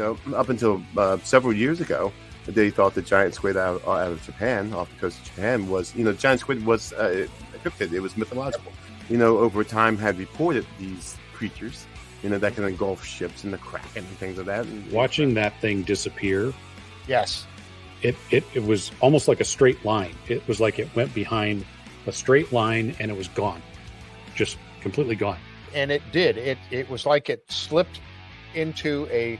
up until several years ago, they thought the giant squid out of Japan, off the coast of Japan, was, giant squid was a cryptid. It was mythological. Over time had reported these creatures, that can engulf ships and the Kraken and things like that. And, watching that thing disappear. Yes. It was almost like a straight line. It was like it went behind a straight line and it was gone. Just completely gone. And it did. It was like it slipped into it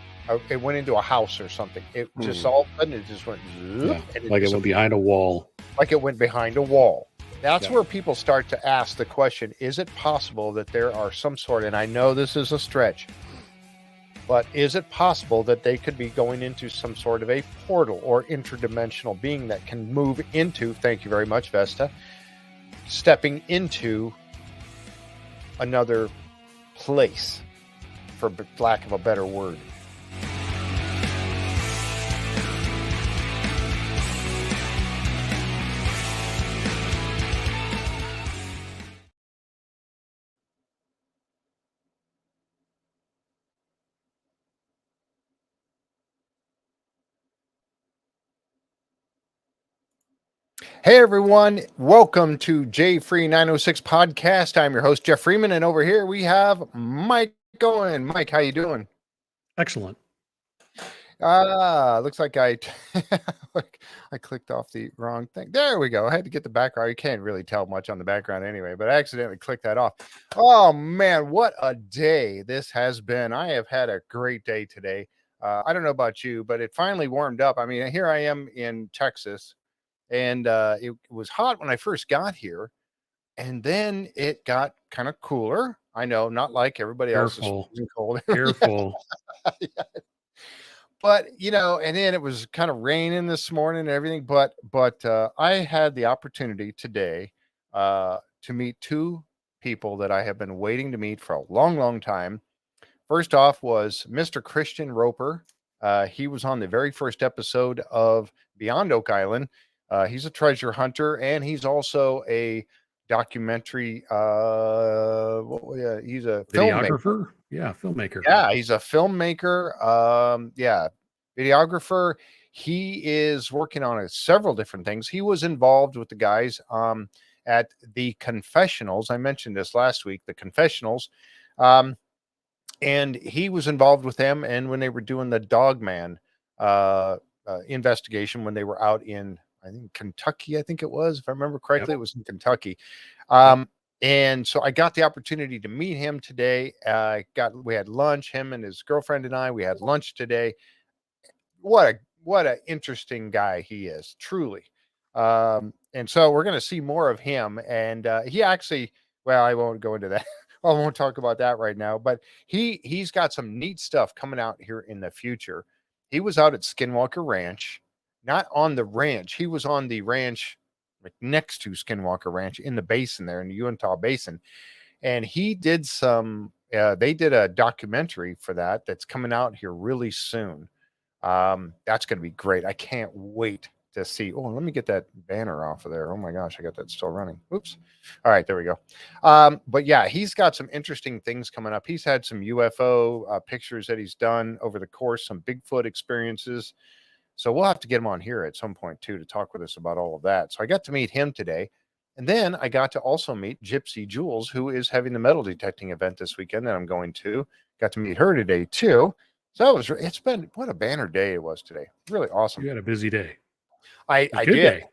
went into a house or something. It just all of a sudden it just went and like it went behind a wall. Like it went behind a wall. That's where people start to ask the question, is it possible that there are some sort, and I know this is a stretch, but is it possible that they could be going into some sort of a portal or interdimensional being that can move into, thank you very much, Vesta, stepping into another place, for lack of a better word? Hey everyone, welcome to JFree906 podcast. I'm your host, Jeff Freeman, and over here we have Mike Owen. Mike, how you doing? Excellent. Looks like I clicked off the wrong thing. There we go. I had to get the background. You can't really tell much on the background anyway, but I accidentally clicked that off. Oh man, what a day this has been. I have had a great day today. I don't know about you, but it finally warmed up. I mean, here I am in Texas. And it was hot when I first got here, and then it got kind of cooler. I know, not like everybody else is cold. Careful. Yeah. But and then it was kind of raining this morning and everything. But I had the opportunity today to meet two people that I have been waiting to meet for a long, long time. First off was Mr. Christian Roper. He was on the very first episode of Beyond Oak Island. He's a treasure hunter, and he's also a documentary. He's a videographer. Filmmaker. Yeah, he's a filmmaker. Videographer. He is working on several different things. He was involved with the guys at the Confessionals. I mentioned this last week. The Confessionals, and he was involved with them. And when they were doing the Dogman investigation, when they were out in, I think, Kentucky, I think it was, if I remember correctly, It was in Kentucky. And so I got the opportunity to meet him today. We had lunch, him and his girlfriend and I, we had lunch today. What a interesting guy he is, truly. And so we're going to see more of him. And he actually, well, I won't go into that. I won't talk about that right now, but he's got some neat stuff coming out here in the future. He was out at Skinwalker Ranch. Not on the ranch. He was on the ranch like next to Skinwalker Ranch in the basin there in the Uintah Basin. And he did they did a documentary for that's coming out here really soon. That's going to be great. I can't wait to see. Oh, let me get that banner off of there. Oh my gosh, I got that still running. Oops. All right, there we go. But yeah, he's got some interesting things coming up. He's had some UFO pictures that he's done over the course, some Bigfoot experiences. So we'll have to get him on here at some point too to talk with us about all of that. So I got to meet him today. And then I got to also meet Gypsy Jules, who is having the metal detecting event this weekend that I'm going to. Got to meet her today too. So it's been, what a banner day it was today. Really awesome. You had a busy day. I did.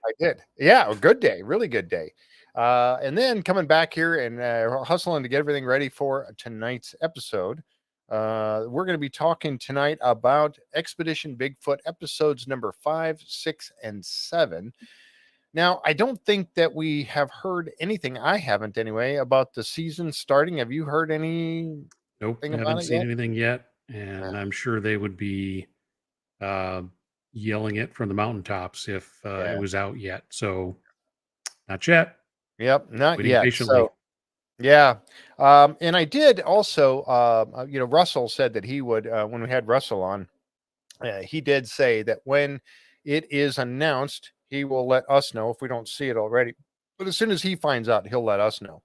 Yeah, a good day. Really good day. And then coming back here and hustling to get everything ready for tonight's episode. We're going to be talking tonight about Expedition Bigfoot episodes number 5, 6, and 7. Now, I don't think that we have heard anything. I haven't anyway about the season starting. Have you heard any? Nope, I haven't seen anything yet. And I'm sure they would be yelling it from the mountaintops if it was out yet. So not yet. Yep, not waiting yet. Patiently. So, yeah. And I did also, Russell said that he would, when we had Russell on, he did say that when it is announced, he will let us know if we don't see it already. But as soon as he finds out, he'll let us know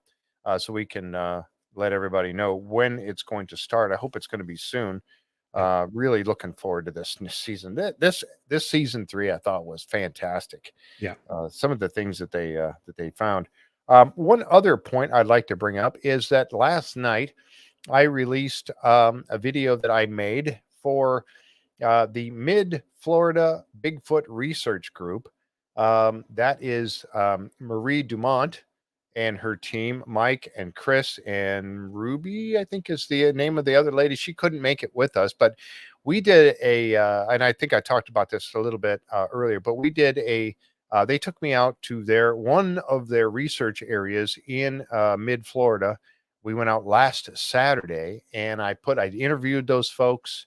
so we can let everybody know when it's going to start. I hope it's going to be soon. Really looking forward to this season. This season 3, I thought was fantastic. Yeah. Some of the things that they found. One other point I'd like to bring up is that last night I released a video that I made for the Mid Florida Bigfoot Research Group. That is Marie Dumont and her team, Mike and Chris and Ruby, I think is the name of the other lady. She couldn't make it with us, but we did and I think I talked about this a little bit earlier, but we did they took me out to one of their research areas in mid Florida. We went out last Saturday, and I interviewed those folks,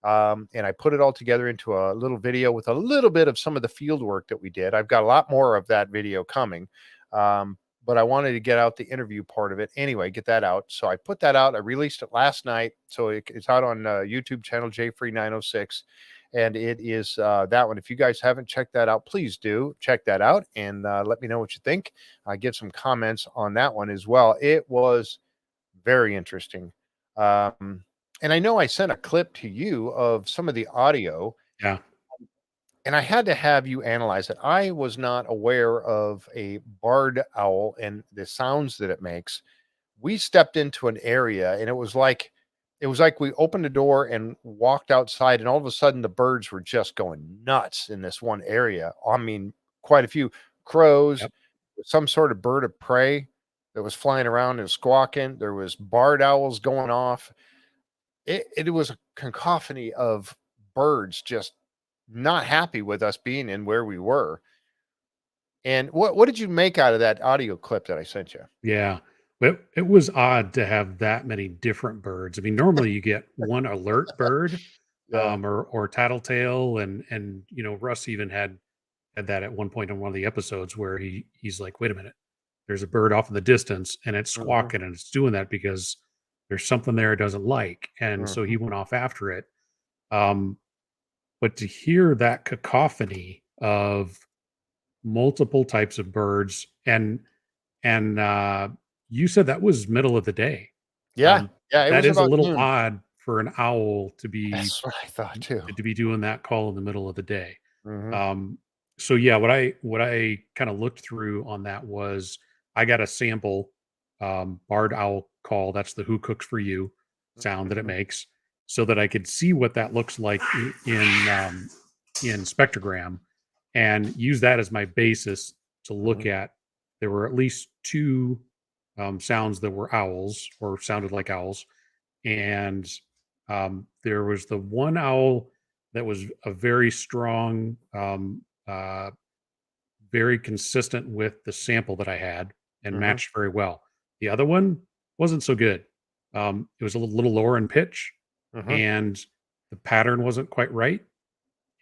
and I put it all together into a little video with a little bit of some of the field work that we did. I've got a lot more of that video coming, but I wanted to get out the interview part of it anyway, get that out. So I put that out. I released it last night, so it's out on YouTube channel JFree906. And it is that one. If you guys haven't checked that out, please do check that out and let me know what you think. Give some comments on that one as well. It was very interesting. And I know I sent a clip to you of some of the audio. Yeah. And I had to have you analyze it. I was not aware of a barred owl and the sounds that it makes. We stepped into an area, and it was like we opened the door and walked outside, and all of a sudden the birds were just going nuts in this one area. I mean, quite a few crows, Yep. some sort of bird of prey that was flying around and squawking. There was barred owls going off. It was a cacophony of birds just not happy with us being in where we were. And what did you make out of that audio clip that I sent you? Yeah. It was odd to have that many different birds. I mean, normally you get one alert bird, or tattletale, and Russ even had that at one point in one of the episodes where he's like, wait a minute, there's a bird off in the distance and it's squawking, and it's doing that because there's something there it doesn't like, and so he went off after it. But to hear that cacophony of multiple types of birds, and you said that was middle of the day. Yeah. It that was is a about little noon. odd for an owl to be That's what I thought too. to be doing that call in the middle of the day. So yeah, what I kind of looked through on that was I got a sample barred owl call. That's the "Who Cooks for You" sound that it makes, so that I could see what that looks like in spectrogram, and use that as my basis to look at. There were at least two sounds that were owls or sounded like owls, and there was the one owl that was a very strong, very consistent with the sample that I had and matched very well. The other one wasn't so good. It was a little lower in pitch, and the pattern wasn't quite right.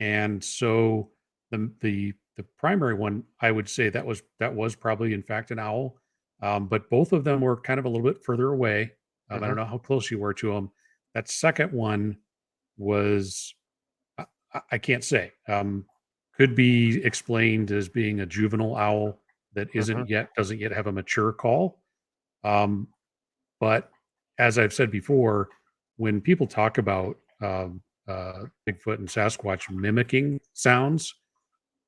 And so the primary one, I would say that was probably in fact an owl. But both of them were kind of a little bit further away. I don't know how close you were to them. That second one was, I can't say. Could be explained as being a juvenile owl that doesn't yet have a mature call. But as I've said before, when people talk about Bigfoot and Sasquatch mimicking sounds,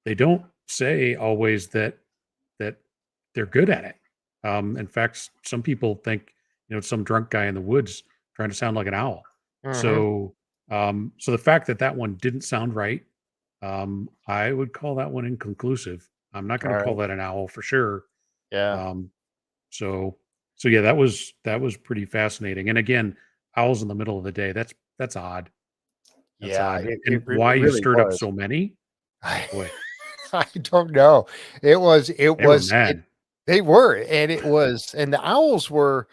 they don't say always that they're good at it. In fact, some people think it's some drunk guy in the woods trying to sound like an owl. So the fact that one didn't sound right, I would call that one inconclusive. I'm not going to call that an owl for sure. Yeah. So yeah, that was pretty fascinating. And again, owls in the middle of the day, that's odd. That's odd. And why you stirred up so many? Boy. I don't know. They were mad. They were, and the owls were,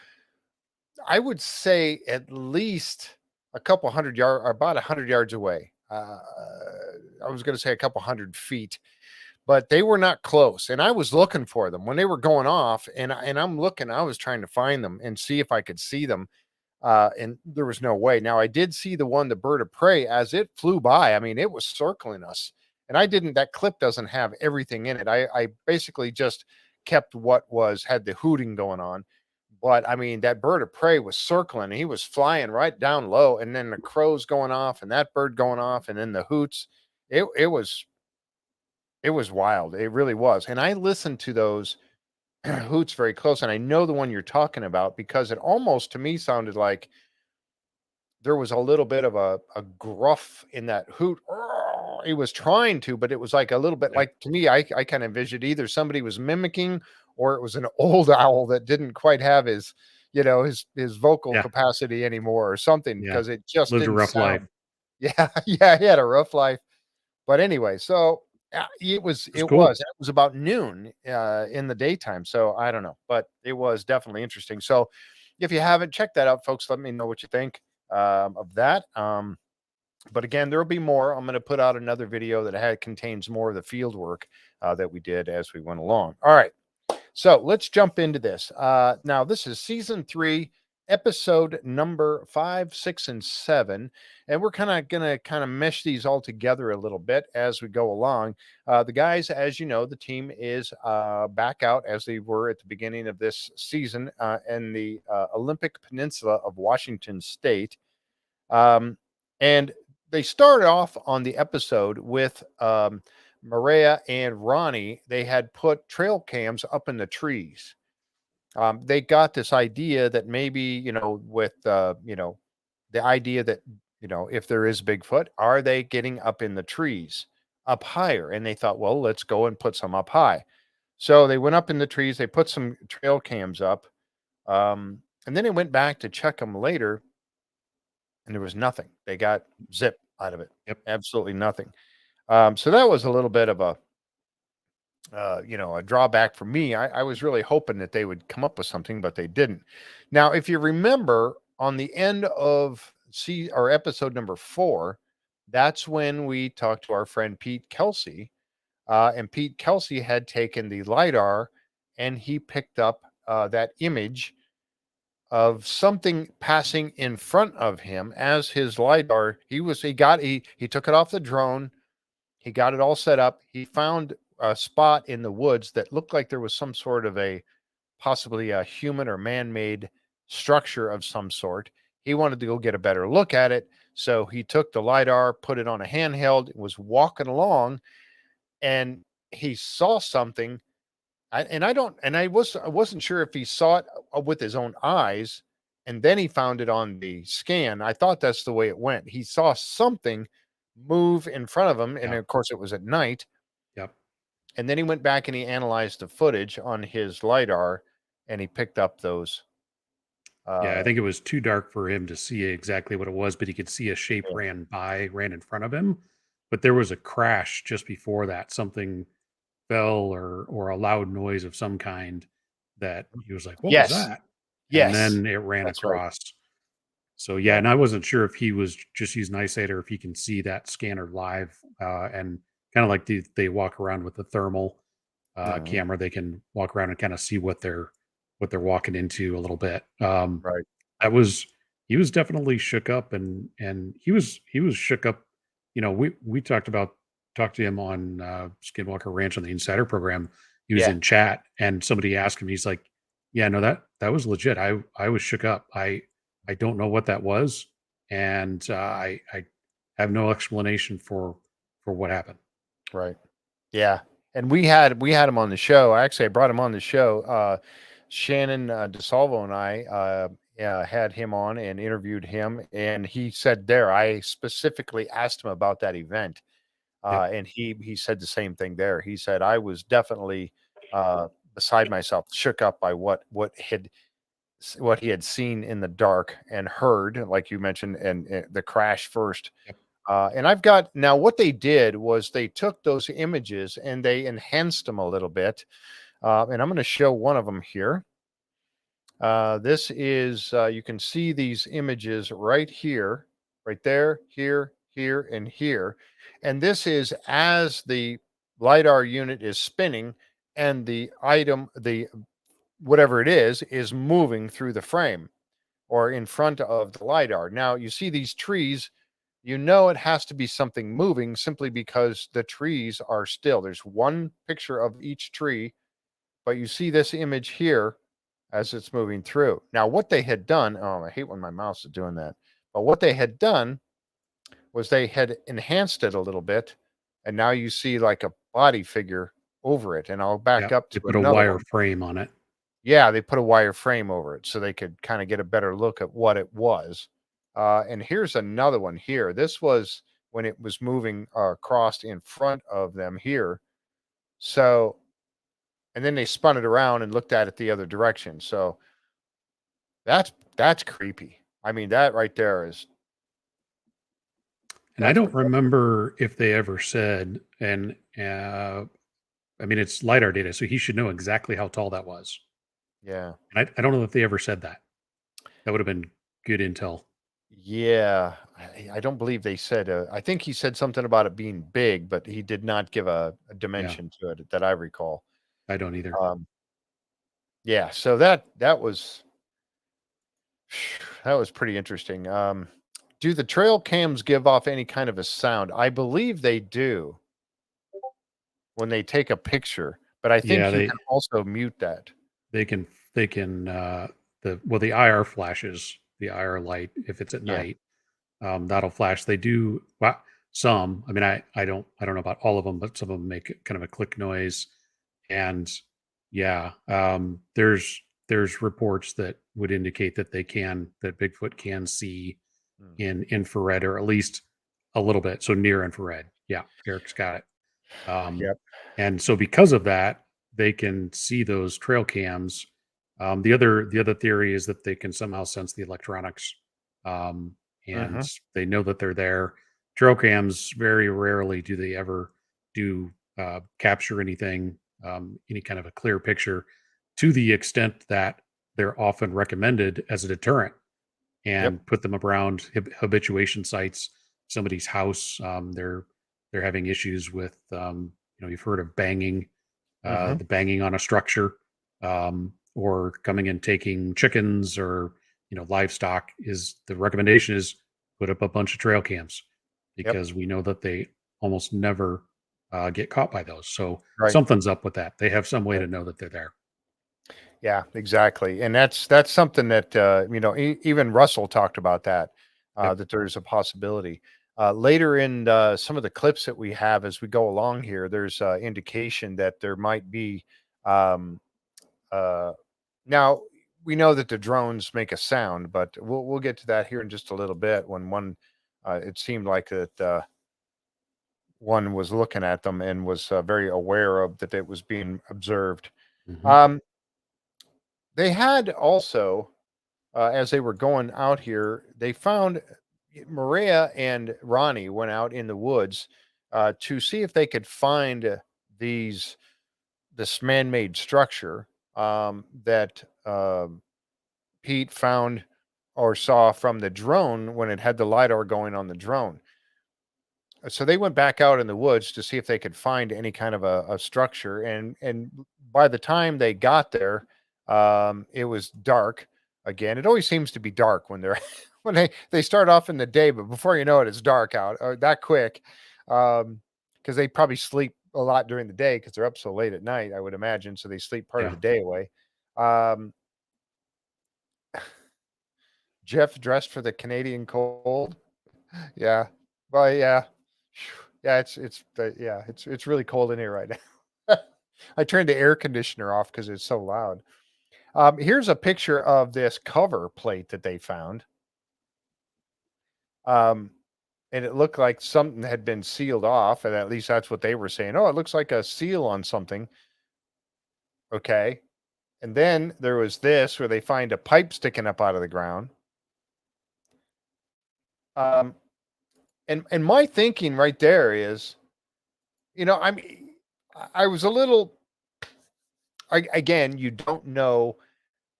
I would say, at least a couple hundred yards, about 100 yards away. I was going to say a couple 100 feet, but they were not close. And I was looking for them when they were going off, and I'm looking. I was trying to find them and see if I could see them, and there was no way. Now I did see the bird of prey as it flew by. I mean, it was circling us, and that clip doesn't have everything in it. I basically just kept what had the hooting going on, But I mean, that bird of prey was circling. He was flying right down low, and then the crows going off, and that bird going off, and then the hoots. It was wild. It really was. And I listened to those hoots very close, and I know the one you're talking about because it almost to me sounded like there was a little bit of a gruff in that hoot. He was trying to, but it was like a little bit like, to me, I kind of envisioned either somebody was mimicking or it was an old owl that didn't quite have his, his vocal capacity anymore or something, because it just lived a didn't rough sound. life. Yeah, yeah, he had a rough life. But anyway, so it was about noon in the daytime. So I don't know, but it was definitely interesting. So if you haven't checked that out, folks, let me know what you think of that. But again, there'll be more. I'm going to put out another video that contains more of the field work that we did as we went along. All right. So let's jump into this. Now, this is season 3, episode number 5, 6, and 7. And we're going to mesh these all together a little bit as we go along. The guys, as you know, the team is back out as they were at the beginning of this season in the Olympic Peninsula of Washington State. And they started off on the episode with Mireya and Ronny. They had put trail cams up in the trees. They got this idea that maybe, with, the idea that, if there is Bigfoot, are they getting up in the trees up higher? And they thought, well, let's go and put some up high. So they went up in the trees. They put some trail cams up. And then they went back to check them later. And there was nothing. They got zip out of it. Yep. Absolutely nothing. So that was a little bit of a drawback for me. I was really hoping that they would come up with something, but they didn't. Now, if you remember, on the end of episode number 4, that's when we talked to our friend Pete Kelsey. And Pete Kelsey had taken the LiDAR and he picked up that image of something passing in front of him as his LiDAR. He took it off the drone. He got it all set up. He found a spot in the woods that looked like there was some sort of possibly a human or man-made structure of some sort. He wanted to go get a better look at it. So he took the LiDAR, put it on a handheld, was walking along, and he saw something. I wasn't sure if he saw it with his own eyes, and then he found it on the scan. I thought that's the way it went. He saw something move in front of him, and of course it was at night. Yep. And then he went back and he analyzed the footage on his LiDAR, and he picked up those. I think it was too dark for him to see exactly what it was, but he could see a shape ran in front of him. But there was a crash just before that. Something fell or a loud noise of some kind that he was like, what was that? Yes. And then it ran across. Right. So, and I wasn't sure if he was just using eyesight or if he can see that scanner live and kind of like they walk around with the thermal camera. They can walk around and kind of see what they're walking into a little bit. Right. He was definitely shook up and he was shook up. We talked to him on Skinwalker Ranch on the Insider program. He was in chat and somebody asked him, he's like, yeah, no, that was legit. I was shook up. I don't know what that was. And I have no explanation for what happened. Right. Yeah. And we had him on the show. Actually, I brought him on the show. Shannon DeSalvo and I had him on and interviewed him. And he said I specifically asked him about that event. And he said the same thing there. He said, I was definitely beside myself, shook up by what he had seen in the dark and heard, like you mentioned, and the crash first. And I've got now what they did was they took those images and they enhanced them a little bit. And I'm going to show one of them here. This is, you can see these images right here, right there, here, and here. And this is as the LiDAR unit is spinning and the item, whatever it is moving through the frame or in front of the LiDAR. Now you see these trees, it has to be something moving simply because the trees are still. There's one picture of each tree, but you see this image here as it's moving through. Now, what they had done, oh, I hate when my mouse is doing that, but what they had done was they had enhanced it a little bit, and now you see like a body figure over it. And I'll back Yeah, up they to put a another wire one. frame on it. Yeah, they put a wire frame over it so they could kind of get a better look at what it was. And here's another one here. This was when it was moving across in front of them here. So, and then they spun it around and looked at it the other direction. So that's creepy. I mean, that right there is. And I That's don't remember if they ever said, and I mean, it's LiDAR data, so he should know exactly how tall that was. yeah. And I don't know if they ever said that. That would have been good intel. Yeah, I don't believe they said. I think he said something about it being big, but he did not give a Yeah, dimension to it that I recall. I don't either. Yeah, so that was that was pretty interesting. Do the trail cams give off any kind of a sound? I believe they do when they take a picture, but I Yeah, think you can also mute that. they can the IR flashes, the IR light, if it's at Yeah. night, that'll flash. They do some. I mean, I don't know about all of them, but some of them make kind of a click noise. And yeah, there's reports that would indicate that that Bigfoot can see Mm. in infrared, or at least a little bit. So near infrared. Yeah, Eric's got it. Yep. And so because of that, they can see those trail cams. The other theory is that they can somehow sense the electronics, and Hmm. they know that they're there. Trail cams, very rarely do they ever do capture anything, any kind of a clear picture, to the extent that they're often recommended as a deterrent, Yep. and put them around habituation sites, somebody's house. They're having issues with, you've heard of banging, Hmm. the banging on a structure, or coming and taking chickens, or livestock. Is the recommendation is put up a bunch of trail cams, Yep. because we know that they almost never get caught by those. So Right. something's up with that. They have some way Right. to know that they're there. Yeah, exactly. And that's something that even Russell talked about that, Yep. that there's a possibility. Later in some of the clips that we have as we go along here, there's indication that there might be. Um, uh, Now we know that the drones make a sound, but we'll get to that here in just a little bit. When one, it seemed like that one was looking at them and was very aware of that it was being observed. Hmm. Um, they had also, as they were going out here, they found Mireya and Ronnie went out in the woods to see if they could find these this man-made structure that Pete found or saw from the drone when it had the lidar going on the drone. So they went back out in the woods to see if they could find any kind of a structure, and by the time they got there, it was dark again. It always seems to be dark when they're when they start off in the day, but before you know it, it's dark out that quick, because they probably sleep a lot during the day because they're up so late at night, I would imagine. So they sleep part of Yeah. the day away. Um, Jeff dressed for the Canadian cold. Yeah. Well, yeah. Yeah, it's really cold in here right now. I turned the air conditioner off because it's so loud. Here's a picture of this cover plate that they found. Um, and it looked like something had been sealed off, and at least that's what they were saying. Oh, it looks like a seal on something. Okay. And then there was this where they find a pipe sticking up out of the ground. Um, and my thinking right there is, I mean, I was a little. Again, you don't know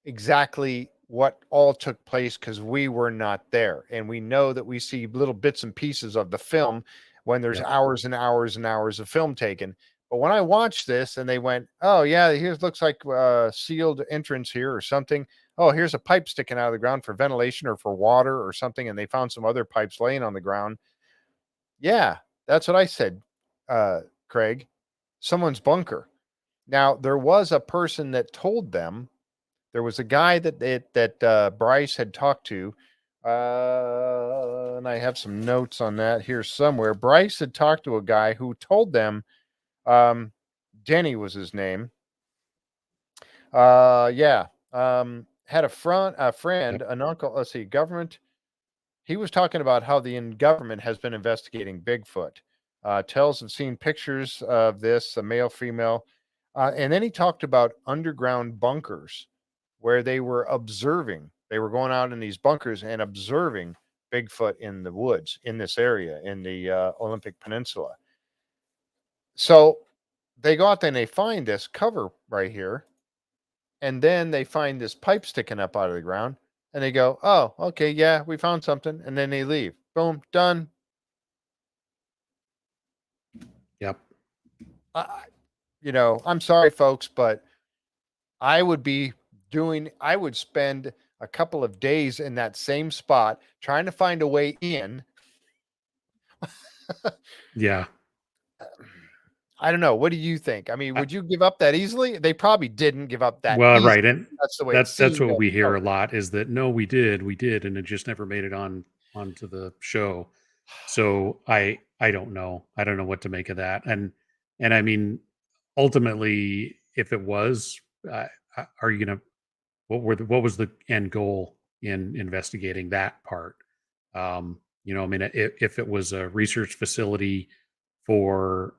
exactly what all took place because we were not there, and we know that we see little bits and pieces of the film when there's Yep. hours and hours and hours of film taken. But when I watched this and they went, oh yeah, here's looks like sealed entrance here or something. Oh, here's a pipe sticking out of the ground for ventilation or for water or something, and they found some other pipes laying on the ground. Yeah, that's what I said, Craig. Someone's bunker. Now, there was a person that told them there was a guy that Bryce had talked to, and I have some notes on that here somewhere. Bryce had talked to a guy who told them, Denny was his name. Yeah. Had a friend, Yep. an uncle. Let's see, government. He was talking about how the government has been investigating Bigfoot. Tells have seen pictures of this, a male, female. And then he talked about underground bunkers where they were observing. They were going out in these bunkers and observing Bigfoot in the woods in this area in the Olympic Peninsula. So they go out there and they find this cover right here. And then they find this pipe sticking up out of the ground. And they go, oh, okay, yeah, we found something. And then they leave. Boom, done. Yep. I'm sorry, folks, but I would spend a couple of days in that same spot trying to find a way in. Yeah. I don't know. What do you think? I mean, would you give up that easily? They probably didn't give up that well, easily. right. And that's the way that's what we hear a lot is that no, we did, and it just never made it onto the show. So I don't know. I don't know what to make of that. And I mean, ultimately, if it was, are you gonna? What was the end goal in investigating that part? I mean, if it was a research facility for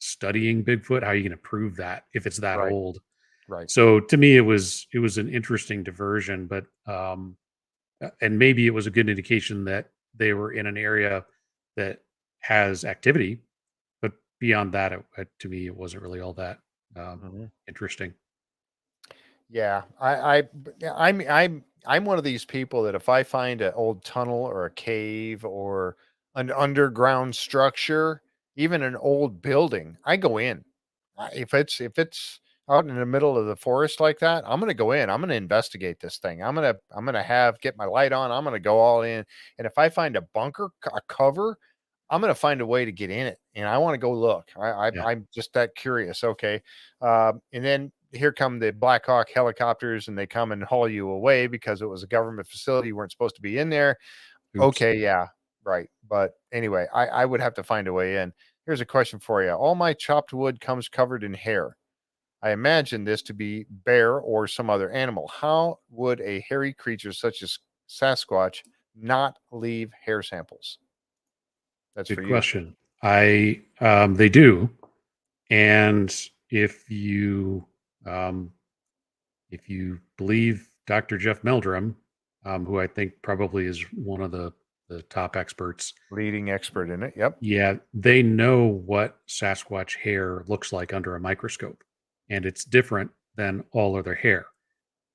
studying Bigfoot, how are you going to prove that if it's that Right. old? Right. So to me, it was an interesting diversion, but and maybe it was a good indication that they were in an area that has activity, but beyond that, to me, it wasn't really all that interesting. Yeah, I'm one of these people that if I find an old tunnel or a cave or an underground structure, even an old building, I go in. If it's out in the middle of the forest like that, I'm gonna go in. I'm gonna investigate this thing. I'm gonna get my light on. I'm gonna go all in. And if I find a bunker, a cover, I'm gonna find a way to get in it. And I want to go look. Yeah. I'm just that curious. Okay, and then here come the Black Hawk helicopters and they come and haul you away because it was a government facility. You weren't supposed to be in there. Oops. Okay. Yeah. Right. But anyway, I would have to find a way in. Here's a question for you. All my chopped wood comes covered in hair. I imagine this to be bear or some other animal. How would a hairy creature such as Sasquatch not leave hair samples? That's Good for you. question. They do, and if you believe Dr. Jeff Meldrum, who I think probably is one of the top experts, Leading expert in it. Yep. yeah, they know what Sasquatch hair looks like under a microscope, and it's different than all other hair.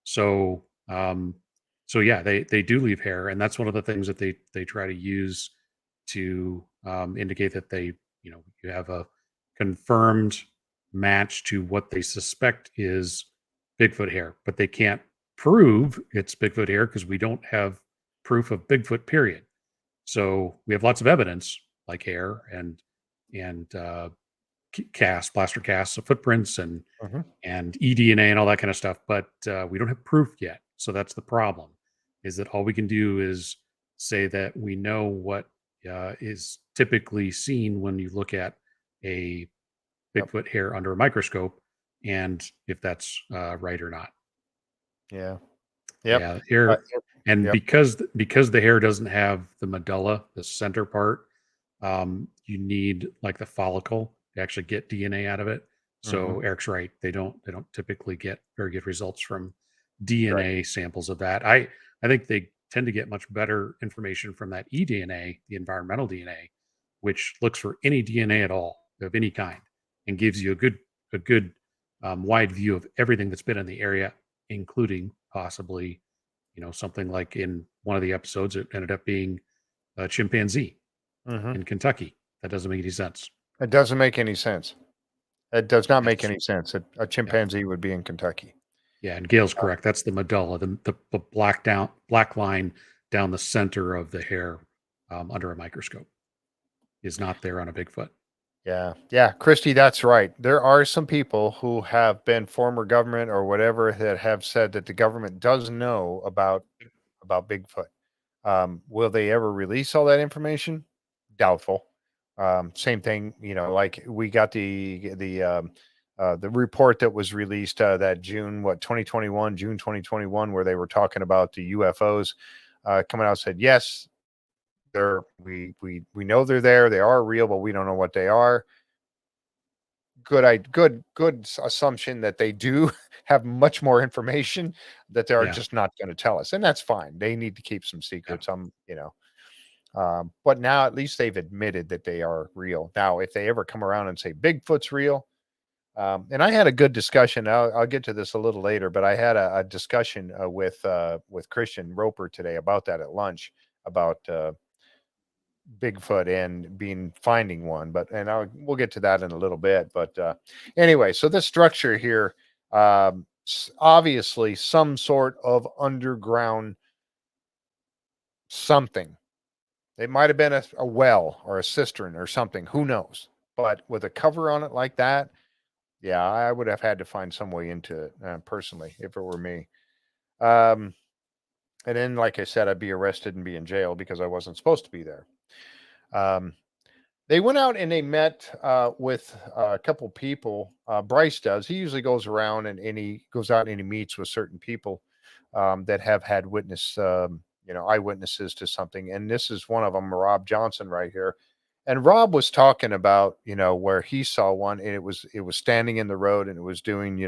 So, yeah, they do leave hair, and that's one of the things that they try to use to indicate that you have a confirmed match to what they suspect is Bigfoot hair, but they can't prove it's Bigfoot hair because we don't have proof of Bigfoot. Period. So we have lots of evidence like hair and plaster casts of footprints and eDNA and all that kind of stuff, but we don't have proof yet. So that's the problem. Is that all we can do is say that we know what is typically seen when you look at a Bigfoot hair under a microscope, and if that's right or not. Yeah. Yeah. Hair, and because the hair doesn't have the medulla, the center part, you need like the follicle to actually get DNA out of it. So Eric's right; they don't typically get very good results from DNA samples of that. I think they tend to get much better information from that eDNA, the environmental DNA, which looks for any DNA at all of any kind and gives you a good wide view of everything that's been in the area, including possibly, something like in one of the episodes, it ended up being a chimpanzee in Kentucky. That doesn't make any sense. It doesn't make any sense. It does not make any sense. A chimpanzee would be in Kentucky. Yeah, and Gail's correct. That's the medulla, the black line down the center of the hair under a microscope is not there on a Bigfoot. Yeah, Christy, that's right. There are some people who have been former government or whatever that have said that the government does know about Bigfoot. Will they ever release all that information? Doubtful. Same thing, like we got the report that was released that June 2021, June 2021, where they were talking about the UFOs coming out and said yes, we know they're there, they are real, but we don't know what they are. Good assumption that they do have much more information that they are Yeah. just not going to tell us, and that's fine. They need to keep some secrets. But now at least they've admitted that they are real. Now, if they ever come around and say Bigfoot's real, and I had a good discussion. I'll get to this a little later, but I had a discussion with Christian Roper today about that at lunch, about Bigfoot and finding one. We'll get to that in a little bit. But anyway, so this structure here, obviously some sort of underground something. It might have been a well or a cistern or something. Who knows? But with a cover on it like that, yeah, I would have had to find some way into it personally if it were me. And then, like I said, I'd be arrested and be in jail because I wasn't supposed to be there. They went out and they met with a couple people. Bryce does. He usually goes around and he goes out and he meets with certain people that have had eyewitnesses to something. And this is one of them, Rob Johnson, right here. And Rob was talking about, where he saw one, and it was standing in the road, and it was doing,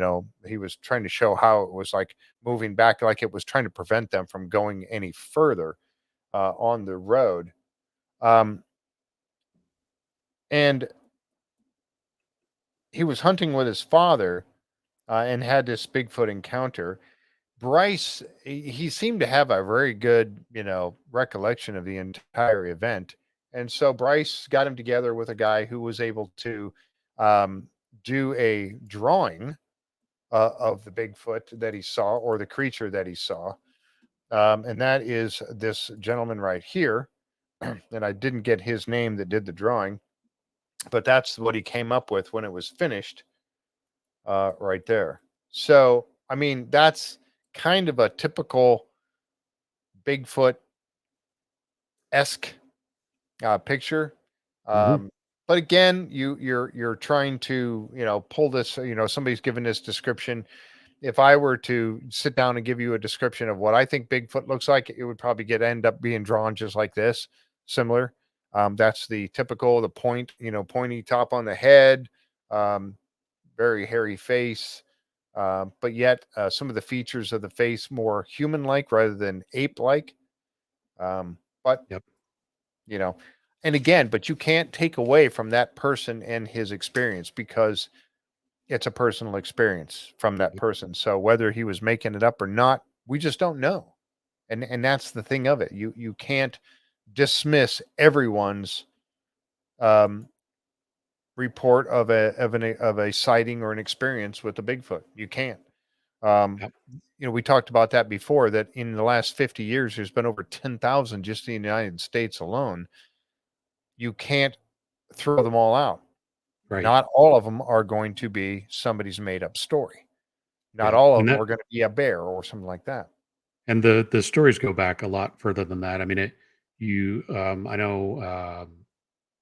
he was trying to show how it was like moving back, like it was trying to prevent them from going any further on the road. And he was hunting with his father and had this Bigfoot encounter. Bryce, he seemed to have a very good, recollection of the entire event. And so Bryce got him together with a guy who was able to do a drawing of the Bigfoot that he saw, or the creature that he saw. And that is this gentleman right here. And I didn't get his name that did the drawing, but that's what he came up with when it was finished right there. So, I mean, that's kind of a typical Bigfoot-esque picture. But again, you're trying to, pull this, somebody's given this description. If I were to sit down and give you a description of what I think Bigfoot looks like, it would probably end up being drawn just like this, similar. That's the typical, the pointy top on the head, very hairy face, but yet some of the features of the face more human-like rather than ape-like. But Yep. And again, but you can't take away from that person and his experience, because it's a personal experience from that person. So whether he was making it up or not, we just don't know. And that's the thing of it. You can't dismiss everyone's report of a sighting or an experience with the Bigfoot. You can't. We talked about that before, that in the last 50 years, there's been over 10,000 just in the United States alone. You can't throw them all out. Right. Not all of them are going to be somebody's made up story. Not all of them are going to be a bear or something like that. And the stories go back a lot further than that. I mean, I know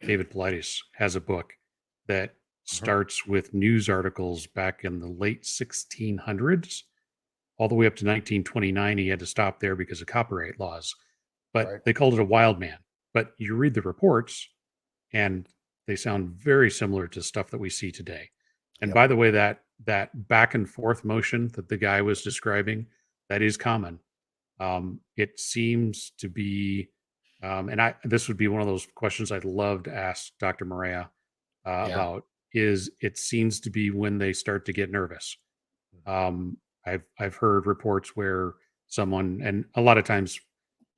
David Paulides has a book that starts with news articles back in the late 1600s, all the way up to 1929. He had to stop there because of copyright laws, but they called it a wild man. But you read the reports, and they sound very similar to stuff that we see today. And by the way, that back and forth motion that the guy was describing, that is common. It seems to be, and this would be one of those questions I'd love to ask Dr. Mireya about, is it seems to be when they start to get nervous. I've heard reports where someone, and a lot of times,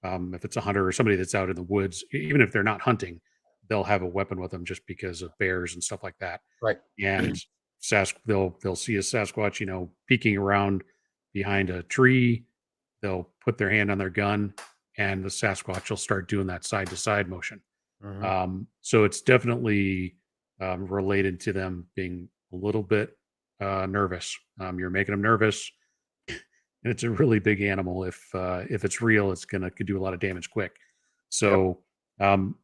if it's a hunter or somebody that's out in the woods, even if they're not hunting, they'll have a weapon with them just because of bears and stuff like that. Right. And they'll see a Sasquatch, peeking around behind a tree. They'll put their hand on their gun, and the Sasquatch will start doing that side to side motion. So it's definitely related to them being a little bit nervous. You're making them nervous, and it's a really big animal. If it's real, it's gonna could do a lot of damage quick. Yep. So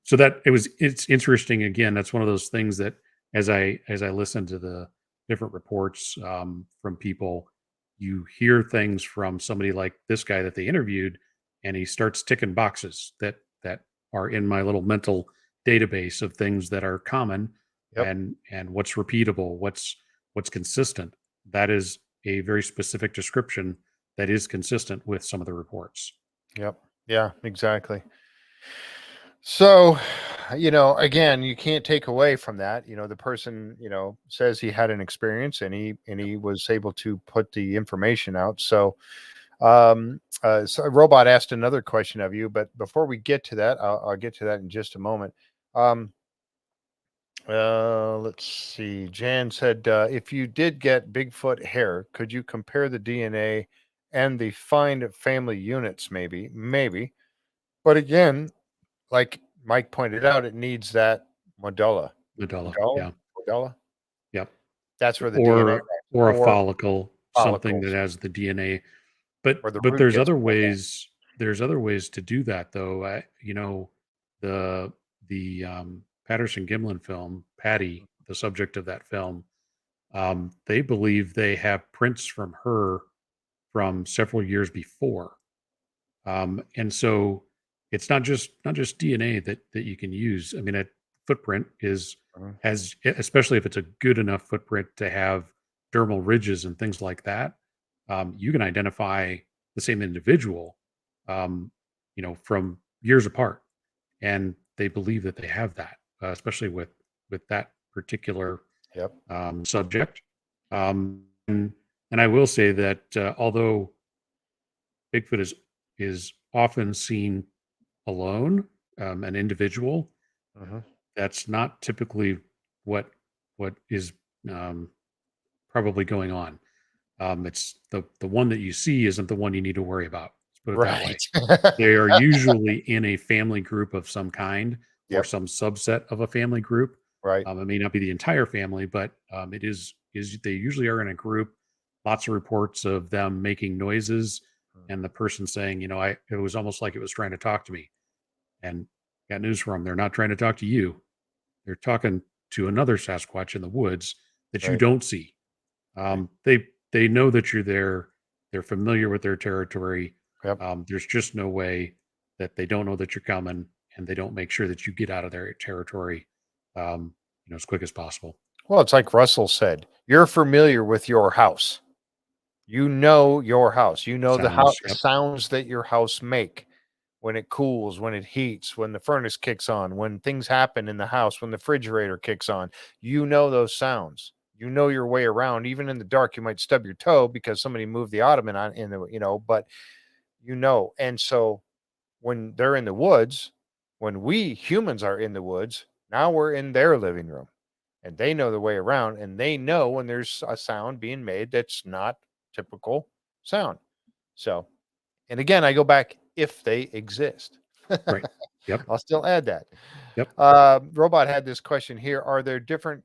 so that it's interesting. Again, that's one of those things that as I listen to the different reports from people, you hear things from somebody like this guy that they interviewed, and he starts ticking boxes that are in my little mental database of things that are common Yep. and what's repeatable, what's consistent. That is a very specific description that is consistent with some of the reports. Yep. Yeah, exactly. So, again, you can't take away from that. The person, says he had an experience and he was able to put the information out. So, so Robot asked another question of you, but before we get to that, I'll get to that in just a moment. Let's see. Jan said, if you did get Bigfoot hair, could you compare the DNA and the find family units? Maybe. But again, like Mike pointed out, it needs that medulla. Medulla, yeah, Medulla. yep. That's where the DNA or a follicle, something that follicles, has the DNA. But or the but root there's gets other pulled in. ways. There's other ways to do that, though. The Patterson Gimlin film, Patty, the subject of that film, they believe they have prints from her from several years before. And so it's not just DNA that you can use. I mean, a footprint Mhm. has, especially if it's a good enough footprint to have dermal ridges and things like that. You can identify the same individual, from years apart, and they believe that they have that, especially with that particular Yep. subject. And I will say that although Bigfoot is often seen alone, an individual. Mhm. That's not typically what is um, probably going on. It's the one that you see isn't the one you need to worry about. Let's put it that way. Right. They are usually in a family group of some kind or Yep. some subset of a family group. Right. It may not be the entire family, but it is they usually are in a group. Lots of reports of them making noises and the person saying, it was almost like it was trying to talk to me. And got news for them. They're not trying to talk to you. They're talking to another Sasquatch in the woods that you Right. don't see. Right. They know that you're there. They're familiar with their territory. Yep. There's just no way that they don't know that you're coming, and they don't make sure that you get out of their territory, as quick as possible. Well, it's like Russell said, you're familiar with your house. You know your house. You know the Sounds, yep. sounds that your house make when it cools, when it heats, when the furnace kicks on, when things happen in the house, when the refrigerator kicks on. You know those sounds. You know your way around. Even in the dark, you might stub your toe because somebody moved the ottoman on in the, but And so when they're in the woods, when we humans are in the woods, now we're in their living room and they know the way around and they know when there's a sound being made that's not typical sound. So, and again, I go back if they exist. Right. Yep. I'll still add that. Yep. Robot had this question here. Are there different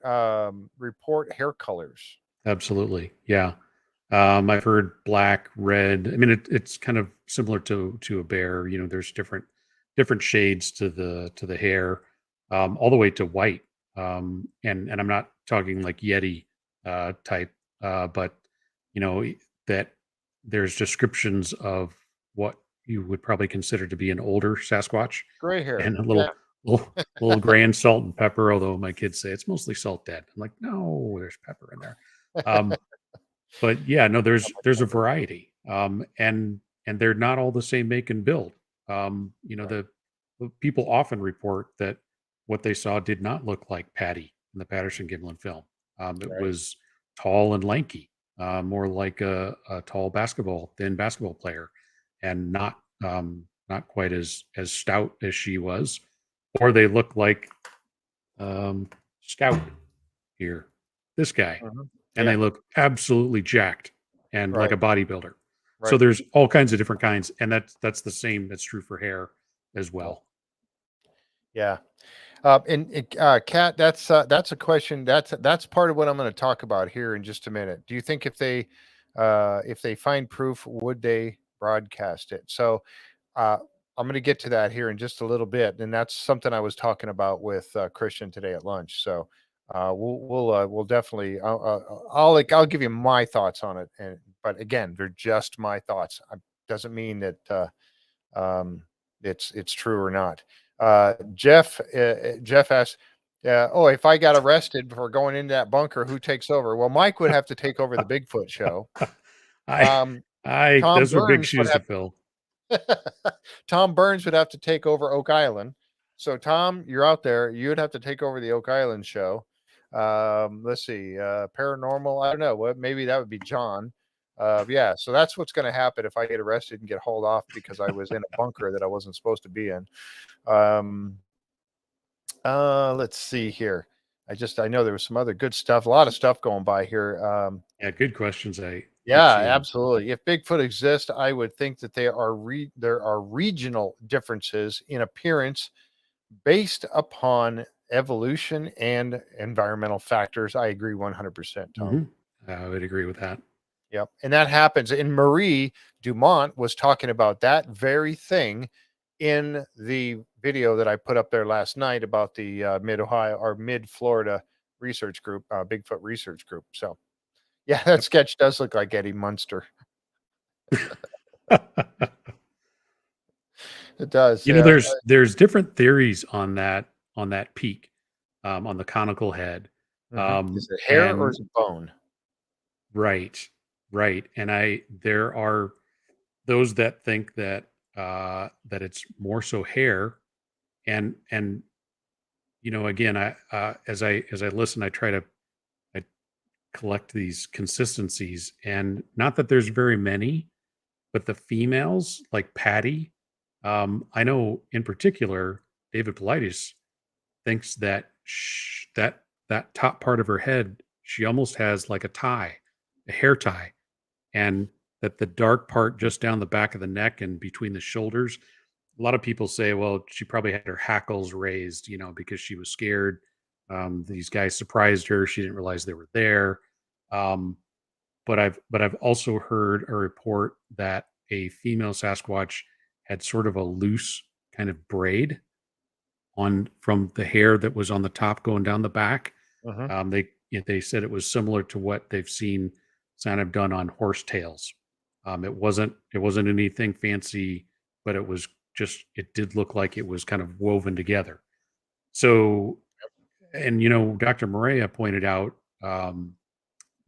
report hair colors? Absolutely. Yeah. I've heard black, red. I mean, it's kind of similar to a bear. There's different shades to the hair, all the way to white. And I'm not talking like Yeti type, but that there's descriptions of what you would probably consider to be an older Sasquatch Gray hair. and a Yeah. little gray and salt and pepper. Although my kids say it's mostly salt, Dad. I'm like, no, there's pepper in there. But yeah, no, there's a variety, and they're not all the same make and build. The people often report that what they saw did not look like Patty in the Patterson Gimlin film. It Right. was tall and lanky, more like a thin basketball player, and not quite as stout as she was, or they look like Scout here, this guy, Mhm. and Yeah. they look absolutely jacked and like Right. a bodybuilder. So Right. there's all kinds of different kinds, and that's the same. That's true for hair as well. Yeah. Kat, that's a question. That's part of what I'm going to talk about here in just a minute. Do you think if they find proof, would they broadcast it? So I'm going to get to that here in just a little bit, and that's something I was talking about with Christian today at lunch. So we'll definitely I'll give you my thoughts on it, but again, they're just my thoughts. Doesn't mean that it's true or not. Jeff asks, oh, if I got arrested for going into that bunker, who takes over? Well, Mike would have to take over the Bigfoot show. Tom those were big Burns shoes to fill. Tom Burns would have to take over Oak Island. So Tom, you're out there. You would have to take over the Oak Island show. Let's see, paranormal. I don't know. What? Maybe that would be John. Yeah. So that's what's going to happen if I get arrested and get hauled off because I was in a bunker that I wasn't supposed to be in. Let's see here. I know there was some other good stuff. A lot of stuff going by here. Yeah, good questions. Yeah, absolutely. If Bigfoot exists, I would think that there are regional differences in appearance based upon evolution and environmental factors. I agree 100%, Tom. I would agree with that. Yep. And that happens. And Marie Dumont was talking about that very thing in the video that I put up there last night about the Mid-Ohio or Mid-Florida research group, Bigfoot research group. So yeah, that sketch does look like Eddie Munster. It does. You know, there's different theories on that peak, on the conical head. Is it hair or is it bone? Right. And there are those that think that that it's more so hair, and you know, again, as I listen, I collect these consistencies, and not that there's very many, but the females like Patty, I know in particular David Politis thinks that that top part of her head, she almost has like a hair tie, and that the dark part just down the back of the neck and between the shoulders, a lot of people say, well, she probably had her hackles raised, you know, because she was scared. These guys surprised her. She didn't realize they were there. But I've also heard a report that a female Sasquatch had sort of a loose kind of braid from the hair that was on the top going down the back. They said it was similar to what they've seen kind of done on horse tails. It wasn't anything fancy, but it did look like it was kind of woven together. So, and you know, Dr. Mireya pointed out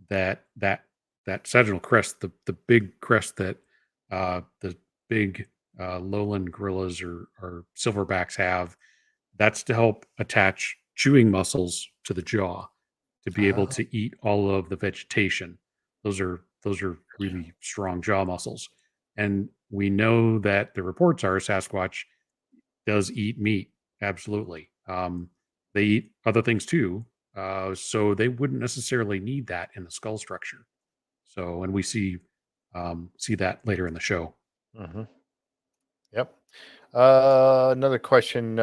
that sagittal crest, the big crest that the big lowland gorillas or silverbacks have, that's to help attach chewing muscles to the jaw to be able to eat all of the vegetation. Those are really strong jaw muscles. And we know that the reports are Sasquatch does eat meat. Absolutely. They eat other things too. So they wouldn't necessarily need that in the skull structure. So, and we see that later in the show. Yep. Another question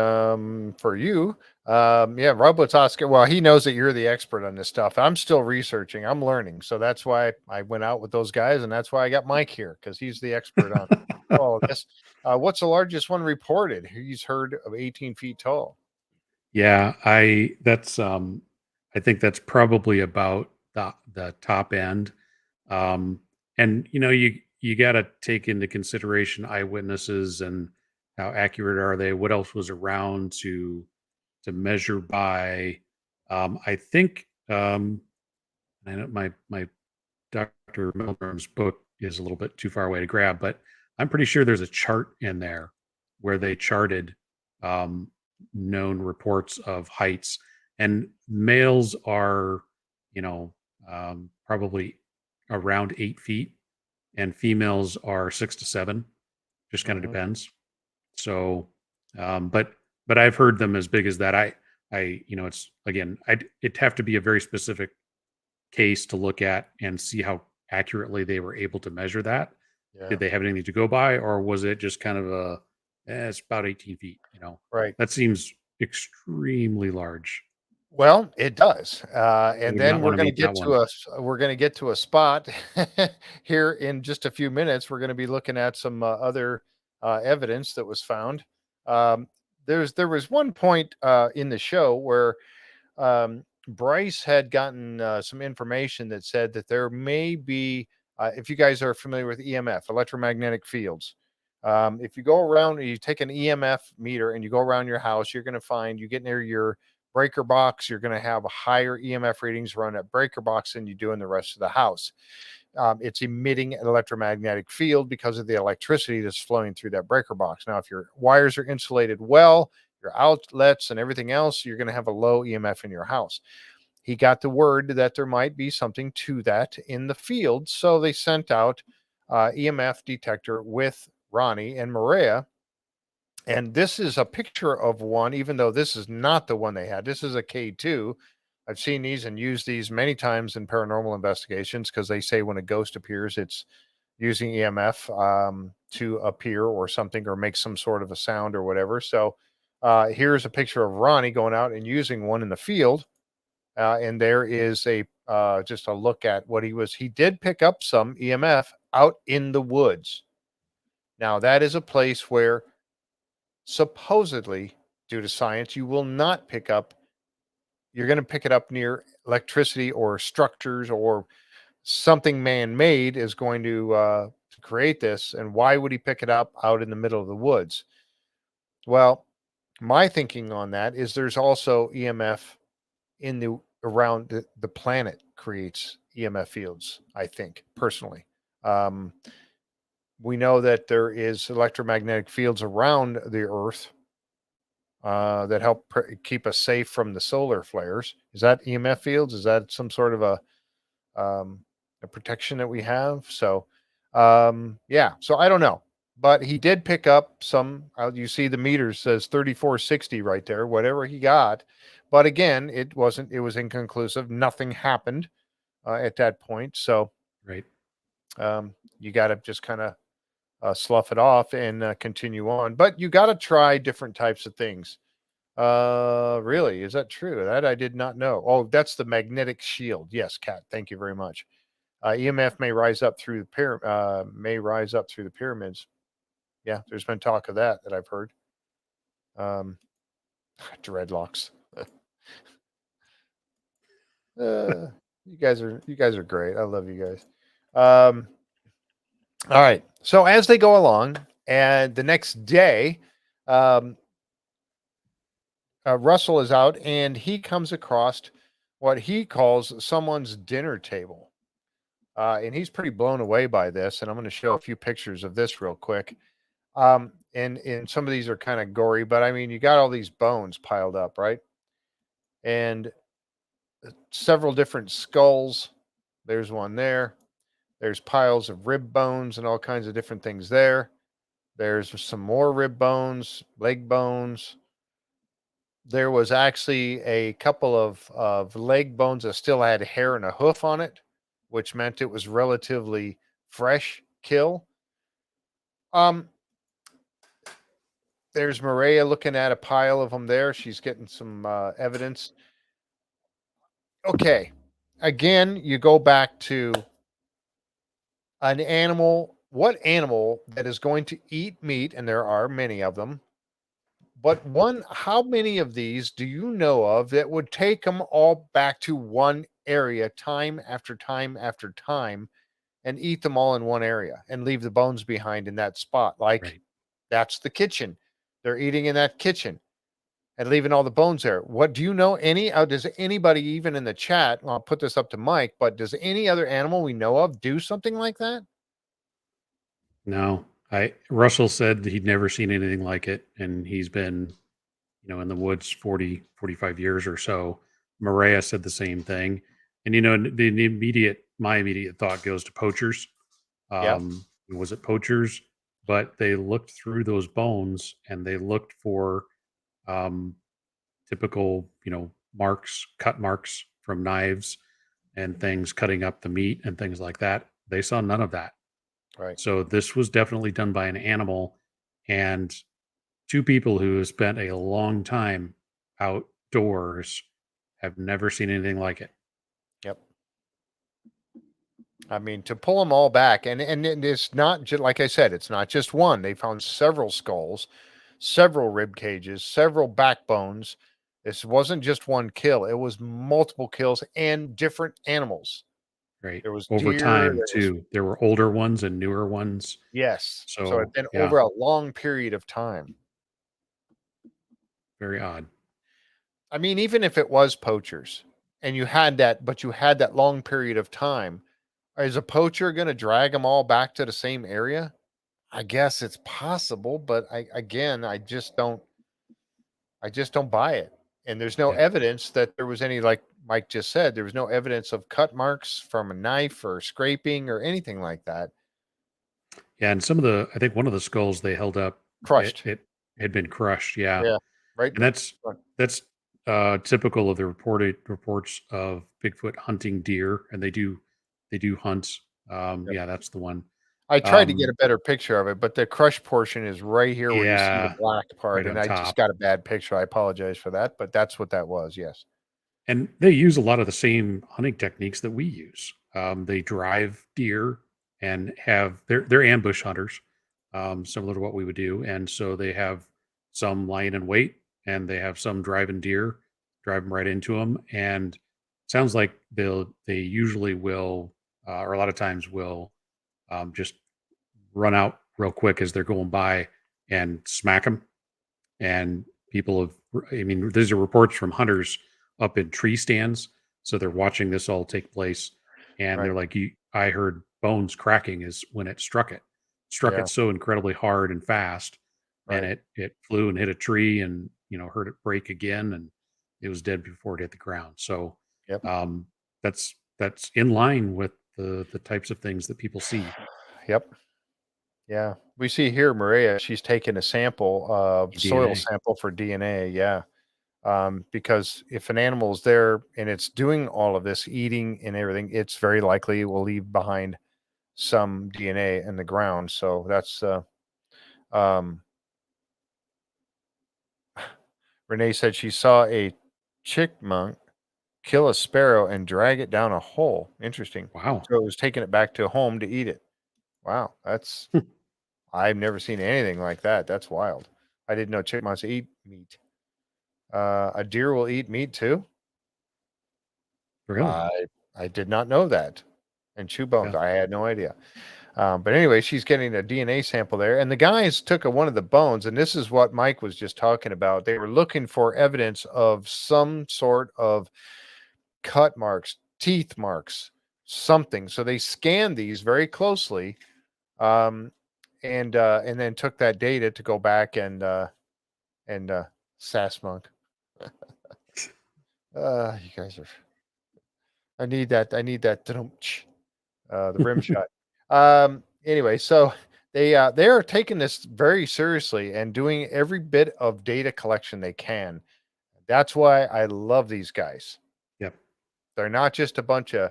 for you. Yeah, Robots Oscar. Well, he knows that you're the expert on this stuff. I'm still researching. I'm learning. So that's why I went out with those guys, and that's why I got Mike here, because he's the expert on all of this. What's the largest one reported? He's heard of 18 feet tall. Yeah, I think that's probably about the top end. And you know, you got to take into consideration eyewitnesses and how accurate are they? What else was around to measure by? I think I know my Dr. Milgram's book is a little bit too far away to grab, but I'm pretty sure there's a chart in there where they charted known reports of heights, and males are, you know, probably around 8 feet, and females are 6 to 7. Just kind of depends. So, but I've heard them as big as that. You know, it's again, it'd have to be a very specific case to look at and see how accurately they were able to measure that. Yeah. Did they have anything to go by, or was it just kind of it's about 18 feet? You know, right? That seems extremely large. Well, it does, and would then not wanna meet that one. we're going to get to a spot here in just a few minutes. We're going to be looking at some other evidence that was found. Um, there was one point in the show where Bryce had gotten some information that said that there may be, if you guys are familiar with EMF, electromagnetic fields. If you go around, you take an EMF meter and you go around your house, you're going to find you get near your breaker box, you're going to have higher EMF readings run at breaker box than you do in the rest of the house. It's emitting an electromagnetic field because of the electricity that's flowing through that breaker box. Now, if your wires are insulated well, your outlets and everything else, you're going to have a low EMF in your house. He got the word that there might be something to that in the field, so they sent out EMF detector with Ronny and Mireya. And this is a picture of one, even though this is not the one they had. This is a K2. I've seen these and used these many times in paranormal investigations because they say when a ghost appears, it's using EMF to appear or something or make some sort of a sound or whatever. So here's a picture of Ronny going out and using one in the field. And there is a just a look at what he was. He did pick up some EMF out in the woods. Now, that is a place where supposedly, due to science, you will not pick up. You're going to pick it up near electricity or structures or something man-made is going to create this. And why would he pick it up out in the middle of the woods? Well, my thinking on that is there's also EMF in the around the planet creates EMF fields. I think personally. We know that there is electromagnetic fields around the Earth that help keep us safe from the solar flares. Is that EMF fields? Is that some sort of a protection that we have? So, yeah. So I don't know, but he did pick up some. You see, the meter says 3460 right there. Whatever he got, but again, it wasn't. It was inconclusive. Nothing happened at that point. So, Right. You got to just kind of slough it off and continue on. But you got to try different types of things. Really? Is that true? That I did not know. Oh, that's the magnetic shield. Yes, Kat. Thank you very much. EMF may rise up through the pyramids. Yeah, there's been talk of that I've heard. Dreadlocks. You guys are great. I love you guys. All right. So as they go along, and the next day, Russell is out and he comes across what he calls someone's dinner table. And he's pretty blown away by this. And I'm going to show a few pictures of this real quick. And some of these are kind of gory, but I mean, you got all these bones piled up, right? And several different skulls. There's one there. There's piles of rib bones and all kinds of different things there. There's some more rib bones, leg bones. There was actually a couple of leg bones that still had hair and a hoof on it, which meant it was relatively fresh kill. There's Mireya looking at a pile of them there. She's getting some evidence. Okay. Again, you go back to an animal. What animal that is going to eat meat, and there are many of them, but how many of these do you know of that would take them all back to one area time after time after time and eat them all in one area and leave the bones behind in that spot? Like, right. That's the kitchen. They're eating in that kitchen and leaving all the bones there. What do you know? Does anybody, even in the chat, I'll put this up to Mike, but does any other animal we know of do something like that? No. Russell said he'd never seen anything like it, and he's been, in the woods 40, 45 years or so. Mireya said the same thing. And, my immediate thought goes to poachers. Was it poachers? But they looked through those bones and they looked for typical, cut marks from knives and things cutting up the meat and things like that. They saw none of that. Right. So this was definitely done by an animal, and two people who have spent a long time outdoors have never seen anything like it. Yep. I mean, to pull them all back, and it's not just like I said, it's not just one. They found several skulls, several rib cages, several backbones. This wasn't just one kill; it was multiple kills and different animals. Right. There was Over deer. time too. There were older ones and newer ones. Yes. So So it's been yeah, over a long period of time. very odd. I mean, even if it was poachers and you had that, but you had that long period of time, is a poacher going to drag them all back to the same area? I guess it's possible, but I just don't buy it. And there's no Yeah. evidence that there was any, like Mike just said, there was no evidence of cut marks from a knife or scraping or anything like that. Yeah, and I think one of the skulls they held up, Crushed. it had been crushed. Yeah, Yeah. Right. and that's typical of the reports of Bigfoot hunting deer, and they do hunt. Yep. Yeah, that's the one. I tried to get a better picture of it, but the crushed portion is right here where you see the Yeah, black part, right and on I just top. got a bad picture. I apologize for that, but that's what that was. Yes. And they use a lot of the same hunting techniques that we use. They drive deer and have they're ambush hunters, similar to what we would do. And so they have some lying in wait, and they have some driving deer, drive them right into them. And sounds like they usually will, or a lot of times will, just run out real quick as they're going by and smack them. And people have, I mean, these are reports from hunters up in tree stands, so they're watching this all take place, and Right. they're like, I heard bones cracking is when it struck Yeah. it so incredibly hard and fast, and Right. it flew and hit a tree, and heard it break again, and it was dead before it hit the ground. So Yep. that's in line with the types of things that people see. Yep. Yeah. We see here, Mireya, she's taken a sample, soil DNA. sample for DNA. Yeah. Because if an animal is there and it's doing all of this eating and everything, it's very likely it will leave behind some DNA in the ground. So that's, um, Renee said she saw a chickmunk kill a sparrow and drag it down a hole. Interesting. Wow. So it was taking it back to home to eat it. Wow. That's, I've never seen anything like that. That's wild. I didn't know chipmunks eat meat. A deer will eat meat too. Really? I did not know that. And chew bones. Yeah. I had no idea. But anyway, she's getting a DNA sample there, and the guys took one of the bones, and this is what Mike was just talking about. They were looking for evidence of some sort of cut marks, teeth marks, something. So they scanned these very closely, and then took that data to go back and Sasmonk. You guys are. I need that. The rim shot. Anyway, so they are taking this very seriously and doing every bit of data collection they can. That's why I love these guys. Yep. They're not just a bunch of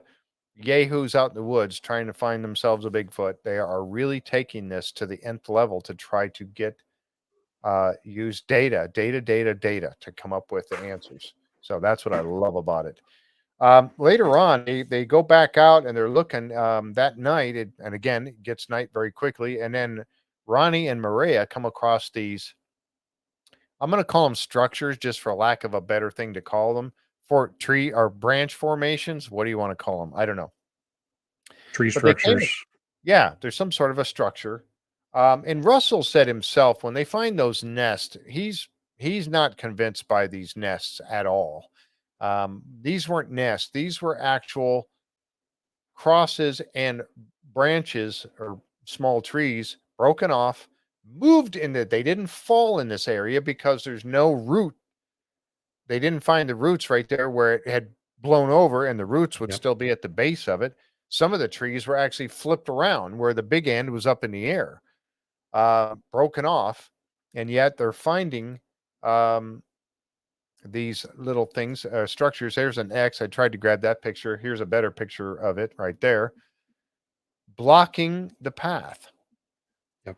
yahoos out in the woods trying to find themselves a Bigfoot. They are really taking this to the nth level to try to get use data to come up with the answers. So that's what I love about it. Later on, they go back out and they're looking that night. And again, it gets night very quickly. And then Ronny and Mireya come across these, I'm going to call them structures just for lack of a better thing to call them, for tree or branch formations. What do you want to call them? I don't know. Tree But they came, structures. yeah, there's some sort of a structure. And Russell said himself, when they find those nests, he's not convinced by these nests at all. These weren't nests; these were actual crosses and branches or small trees broken off, moved in that they didn't fall in this area because there's no root. They didn't find the roots right there where it had blown over, and the roots would Yep. still be at the base of it. Some of the trees were actually flipped around where the big end was up in the air, broken off, and yet they're finding these little things, structures. There's an X. I tried to grab that picture. Here's a better picture of it right there, blocking the path. Yep.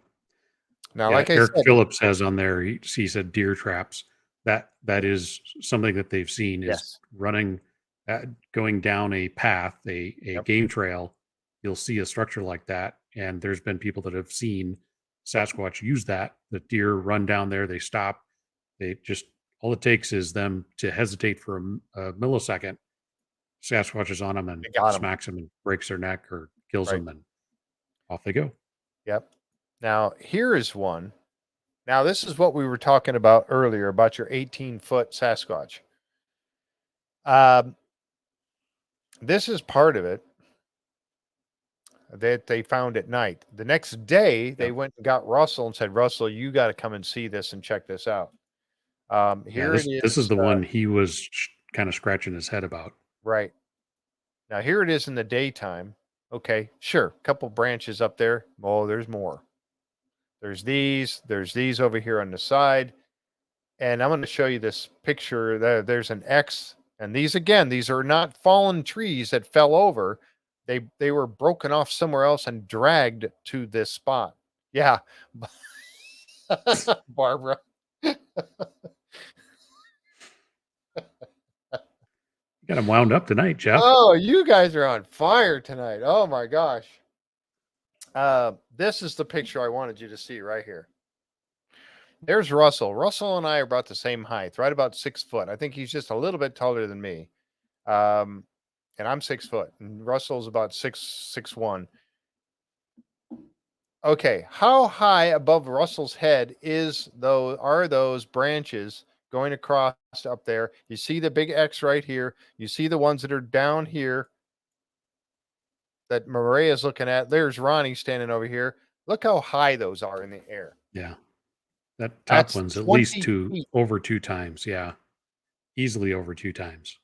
Now, Yeah, like I Eric said, Phillips has on there. He said deer traps. that is something that they've seen is Yes. running, going down a path, a Yep. game trail. You'll see a structure like that, and there's been people that have seen Sasquatch use that. The deer run down there, they stop. They just all it takes is them to hesitate for a millisecond. Sasquatch is on them and They got 'em. smacks them and breaks their neck or kills Right. them, and off they go. Yep. Now, here is one. Now, this is what we were talking about earlier about your 18-foot Sasquatch. This is part of it that they found at night. The next day, they went and got Russell and said, Russell, you got to come and see this and check this out. Here it is. This is the one he was kind of scratching his head about. Right. Now, here it is in the daytime. Okay, sure. Couple branches up there. Oh, there's more. There's these over here on the side. And I'm going to show you this picture. There's an X. And these are not fallen trees that fell over. They were broken off somewhere else and dragged to this spot. Yeah. Barbara. Got him wound up tonight, Jeff. Oh, you guys are on fire tonight. Oh my gosh. This is the picture I wanted you to see right here. There's Russell. Russell and I are about the same height, right about 6 foot. I think he's just a little bit taller than me. And I'm 6 foot, and Russell's about 6'1". Okay, how high above Russell's head are those branches going across up there? You see the big X right here. You see the ones that are down here that Mireya is looking at. There's Ronnie standing over here. Look how high those are in the air. Yeah. That top That's one's at 20 least feet. over 2 times. Yeah. Easily over 2 times.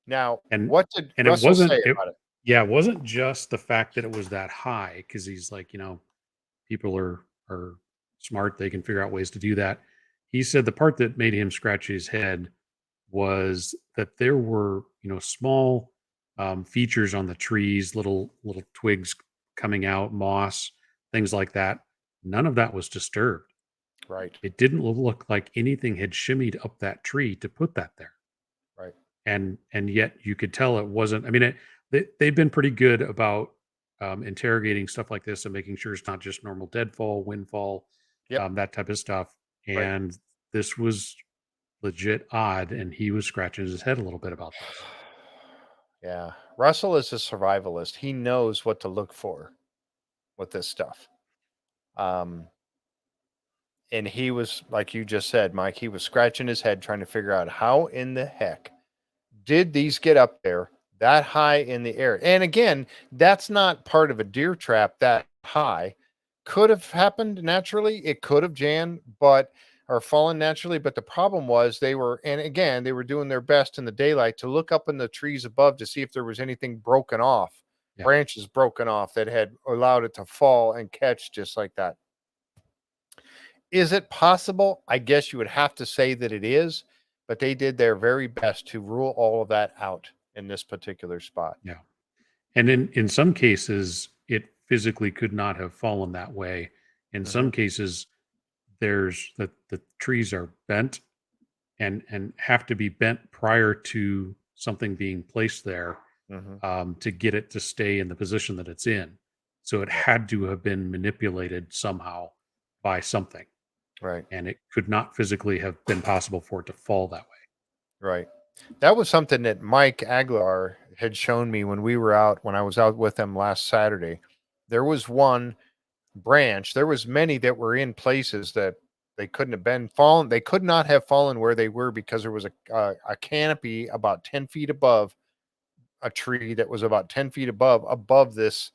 Now, And what did it Russell wasn't say about it? yeah, it wasn't just the fact that it was that high, because he's like, people are smart, they can figure out ways to do that. He said the part that made him scratch his head was that there were, small features on the trees, little twigs coming out, moss, things like that. None of that was disturbed. Right, It didn't look like anything had shimmied up that tree to put that there. right. And yet you could tell it wasn't. I mean, they've been pretty good about interrogating stuff like this and making sure it's not just normal deadfall, windfall, Yep. that type of stuff. Right. And this was legit odd, and he was scratching his head a little bit about this. Yeah. Russell is a survivalist. He knows what to look for with this stuff. And he was, like you just said, Mike, he was scratching his head trying to figure out how in the heck did these get up there that high in the air? And again, that's not part of a deer trap that high. Could have happened naturally. It could have jammed, or fallen naturally. But the problem was they were doing their best in the daylight to look up in the trees above to see if there was anything broken off, branches broken off that had allowed it to fall and catch just like that. Is it possible? I guess you would have to say that it is, but they did their very best to rule all of that out in this particular spot. Yeah. And in some cases, it physically could not have fallen that way. In some cases, there's the trees are bent and have to be bent prior to something being placed there to get it to stay in the position that it's in. So it had to have been manipulated somehow by something. Right. And it could not physically have been possible for it to fall that way. Right. That was something that Mike Aguilar had shown me when I was out with them last Saturday. There was one branch. There was many that were in places that they couldn't have been fallen. They could not have fallen where they were because there was a canopy about 10 feet above a tree that was about 10 feet above this.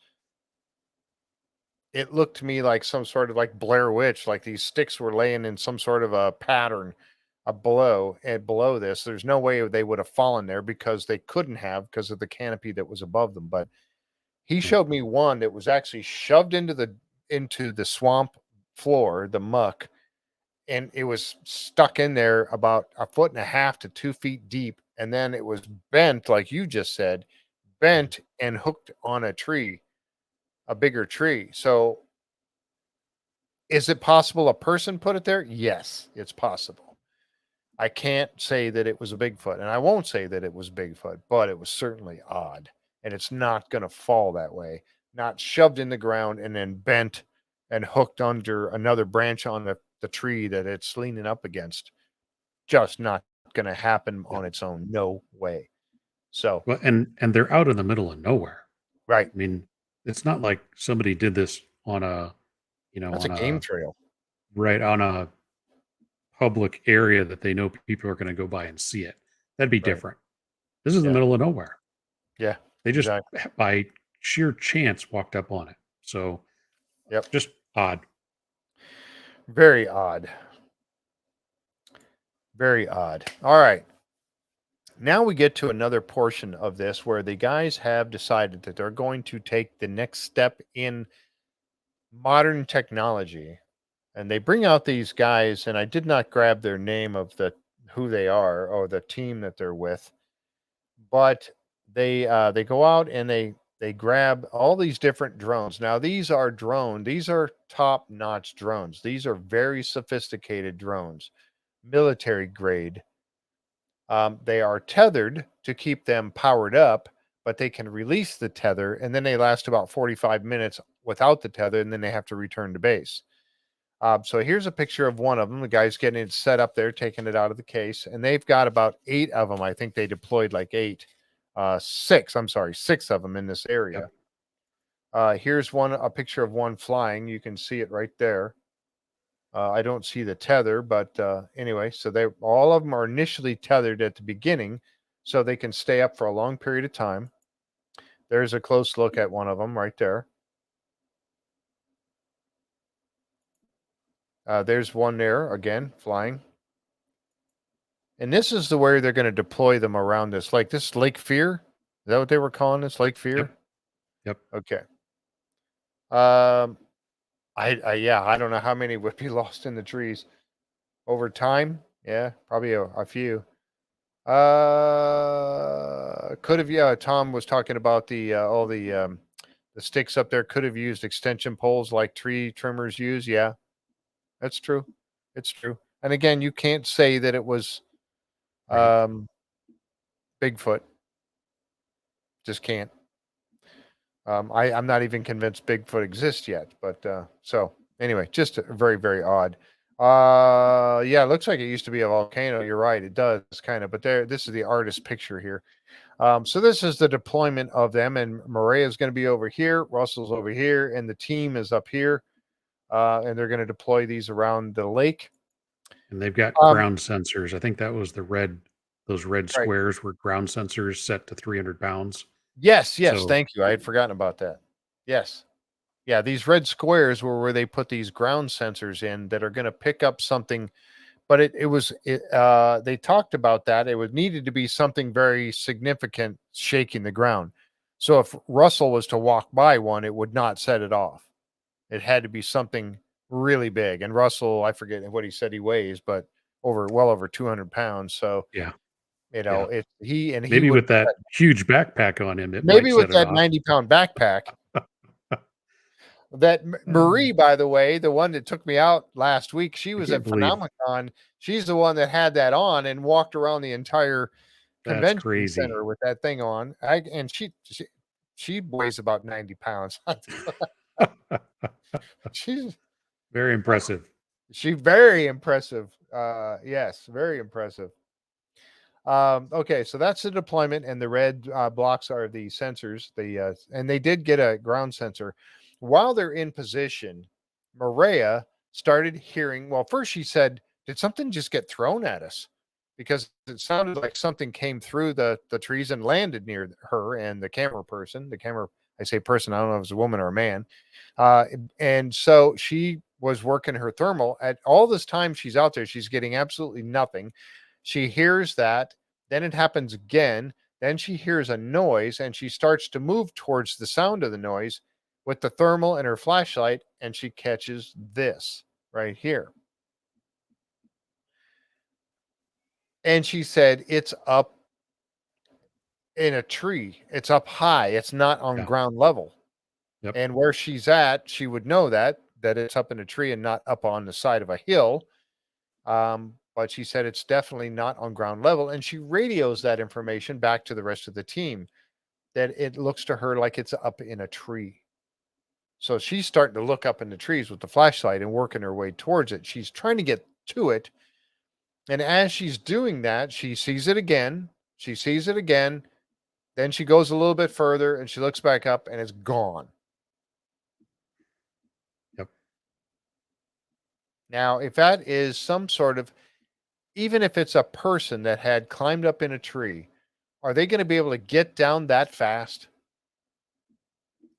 It looked to me like some sort of like Blair Witch, like these sticks were laying in some sort of a pattern below this. There's no way they would have fallen there because they couldn't have because of the canopy that was above them. But he showed me one that was actually shoved into the swamp floor, the muck, and it was stuck in there about 1.5 to 2 feet deep. And then it was bent, like you just said, bent and hooked on a tree. A bigger tree. So is it possible a person put it there? Yes, it's possible. I can't say that it was a Bigfoot, and I won't say that it was Bigfoot, but it was certainly odd. And it's not going to fall that way, not shoved in the ground and then bent and hooked under another branch on the tree that it's leaning up against. Just not going to happen Yeah. on its own. No way. So, Well, and they're out in the middle of nowhere. right. I mean, it's not like somebody did this on a, That's a game trail. on a public area that they know people are going to go by and see it. That'd be Right. different. This is the Yeah. middle of nowhere. Yeah. They just Exactly. by sheer chance walked up on it. So, Yep. just odd. Very odd. Very odd. All right. Now we get to another portion of this where the guys have decided that they're going to take the next step in modern technology. And they bring out these guys, and I did not grab their name of who they are or the team that they're with, but they go out and they grab all these different drones. Now these are top-notch drones. These are very sophisticated drones, military grade. They are tethered to keep them powered up, but they can release the tether, and then they last about 45 minutes without the tether, and then they have to return to base. So here's a picture of one of them. The guy's getting it set up there, taking it out of the case, and they've got about 8 of them. I think they deployed like 6 of them in this area. Yep. Here's a picture of one flying. You can see it right there. I don't see the tether, but anyway, so all of them are initially tethered at the beginning so they can stay up for a long period of time. There's a close look at one of them right there. There's one there again, flying. And this is the way they're going to deploy them around this lake. This is Lake Fear. Is that what they were calling this? Lake Fear? Yep. Okay. I don't know how many would be lost in the trees over time. Yeah, probably a few. Could have, yeah. Tom was talking about all the sticks up there. Could have used extension poles like tree trimmers use. Yeah, that's true. It's true. And again, you can't say that it was Bigfoot. Just can't. I'm not even convinced Bigfoot exists yet. But so anyway, just very, very odd. Yeah, it looks like it used to be a volcano. You're right, it does kind of. But this is the artist picture here. So this is the deployment of them, and Mireya is going to be over here, Russell's over here, and the team is up here, and they're going to deploy these around the lake. And they've got ground sensors. I think that was those red Right. squares were ground sensors set to 300 pounds. Yes, So- thank you. I had forgotten about that. Yes. Yeah, these red squares were where they put these ground sensors in that are going to pick up something, but they talked about that. It needed to be something very significant shaking the ground. So if Russell was to walk by one, it would not set it off. It had to be something really big. And Russell, I forget what he said he weighs, but well over 200 pounds. So yeah. Maybe with that huge backpack on him, maybe with that 90-pound backpack. That Marie, by the way, the one that took me out last week, she was at Phenomenon. She's the one that had that on and walked around the entire convention center with that thing on. And she weighs about 90 pounds. She's very impressive. She's very impressive. Yes, very impressive. Okay, so that's the deployment, and the red blocks are the sensors. And they did get a ground sensor. While they're in position, Mireya started hearing. Well, first she said, "Did something just get thrown at us?" Because it sounded like something came through the trees and landed near her and the camera person. The camera, I say person, I don't know if it's a woman or a man. And so she was working her thermal. At all this time she's out there, she's getting absolutely nothing. She hears that, then it happens again. Then she hears a noise, and she starts to move towards the sound of the noise with the thermal and her flashlight, and she catches this right here. And she said, it's up in a tree. It's up high. It's not on ground level. Yep. And where she's at, she would know that it's up in a tree and not up on the side of a hill. but she said it's definitely not on ground level. And she radios that information back to the rest of the team that it looks to her like it's up in a tree. So she's starting to look up in the trees with the flashlight and working her way towards it. She's trying to get to it. And as she's doing that, she sees it again. She sees it again. Then she goes a little bit further and she looks back up and it's gone. Yep. Now, if that is some sort of, even if it's a person that had climbed up in a tree, are they going to be able to get down that fast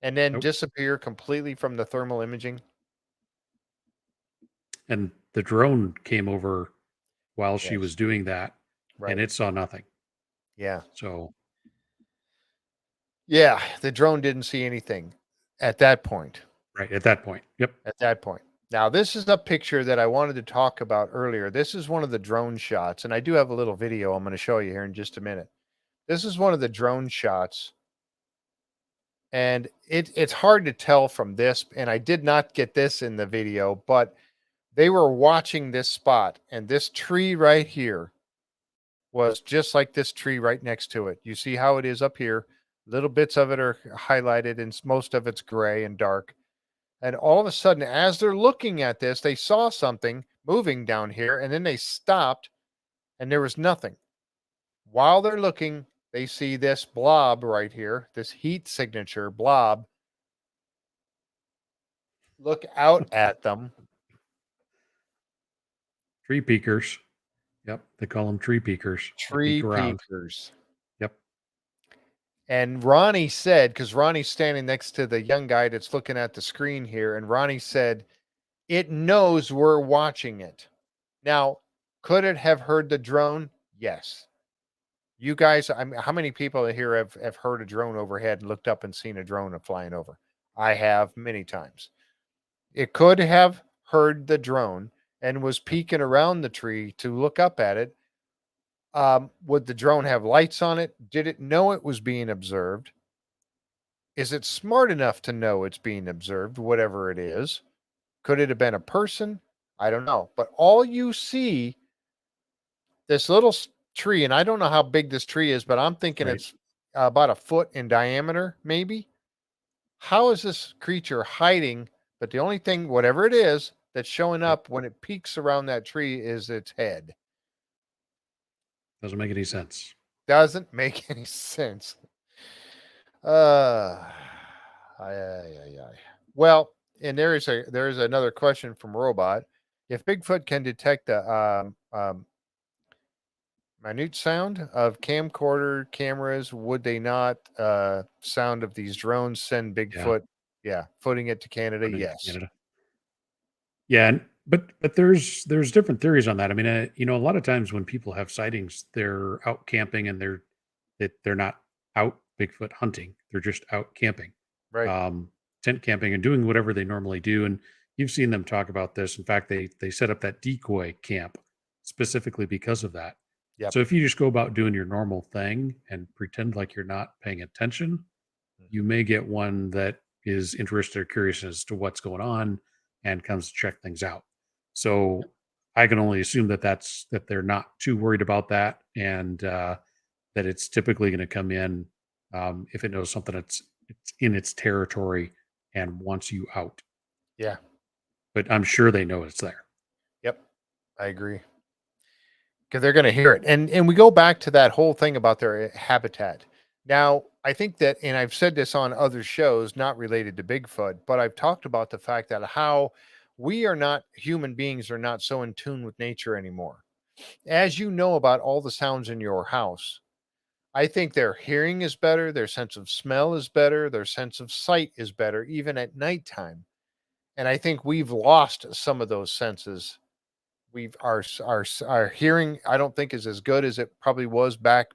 and then disappear completely from the thermal imaging? And the drone came over while she was doing that, and it saw nothing. Yeah. So, yeah, the drone didn't see anything at that point. Right, at that point. Yep. At that point. Now, this is a picture that I wanted to talk about earlier. This is one of the drone shots, and I do have a little video I'm going to show you here in just a minute. This is one of the drone shots, and it's hard to tell from this, and I did not get this in the video, but they were watching this spot, and this tree right here was just like this tree right next to it. You see how it is up here. Little bits of it are highlighted, and most of it's gray and dark. And all of a sudden, as they're looking at this, they saw something moving down here, and then they stopped, and there was nothing. While they're looking, they see this blob right here, this heat signature blob, look out at them. Tree peekers. Yep, they call them tree peekers. Tree peekers. Yep. And Ronnie said, because Ronnie's standing next to the young guy that's looking at the screen here, and Ronnie said, it knows we're watching it. Now, could it have heard the drone? Yes. You guys, I mean, how many people here have heard a drone overhead and looked up and seen a drone flying over? I have many times. It could have heard the drone and was peeking around the tree to look up at it. Would the drone have lights on it? Did it know it was being observed? Is it smart enough to know it's being observed, whatever it is? Could it have been a person? I don't know. But all you see, this little tree, and I don't know how big this tree is, but I'm thinking it's about a foot in diameter, maybe. How is this creature hiding? But the only thing, whatever it is, that's showing up when it peeks around that tree is its head. Doesn't make any sense. Doesn't make any sense. Well, and there is another question from Robot. If Bigfoot can detect the minute sound of camcorder cameras, would they not sound of these drones send Bigfoot? Yeah, footing it to Canada. Yes. Canada. Yeah, but there's different theories on that. I mean, a lot of times when people have sightings, they're out camping and they're not out Bigfoot hunting. They're just out camping, right? Tent camping and doing whatever they normally do. And you've seen them talk about this. In fact, they set up that decoy camp specifically because of that. Yep. So if you just go about doing your normal thing and pretend like you're not paying attention, you may get one that is interested or curious as to what's going on and comes to check things out. So I can only assume that they're not too worried about that, and that it's typically going to come in if it knows something it's in its territory and wants you out. Yeah. But I'm sure they know it's there. Yep. I agree. Because they're going to hear it. And we go back to that whole thing about their habitat. Now, I think that, and I've said this on other shows, not related to Bigfoot, but I've talked about the fact that how human beings are not so in tune with nature anymore. As you know about all the sounds in your house, I think their hearing is better, their sense of smell is better, their sense of sight is better, even at nighttime. And I think we've lost some of those senses. Our hearing, I don't think, is as good as it probably was back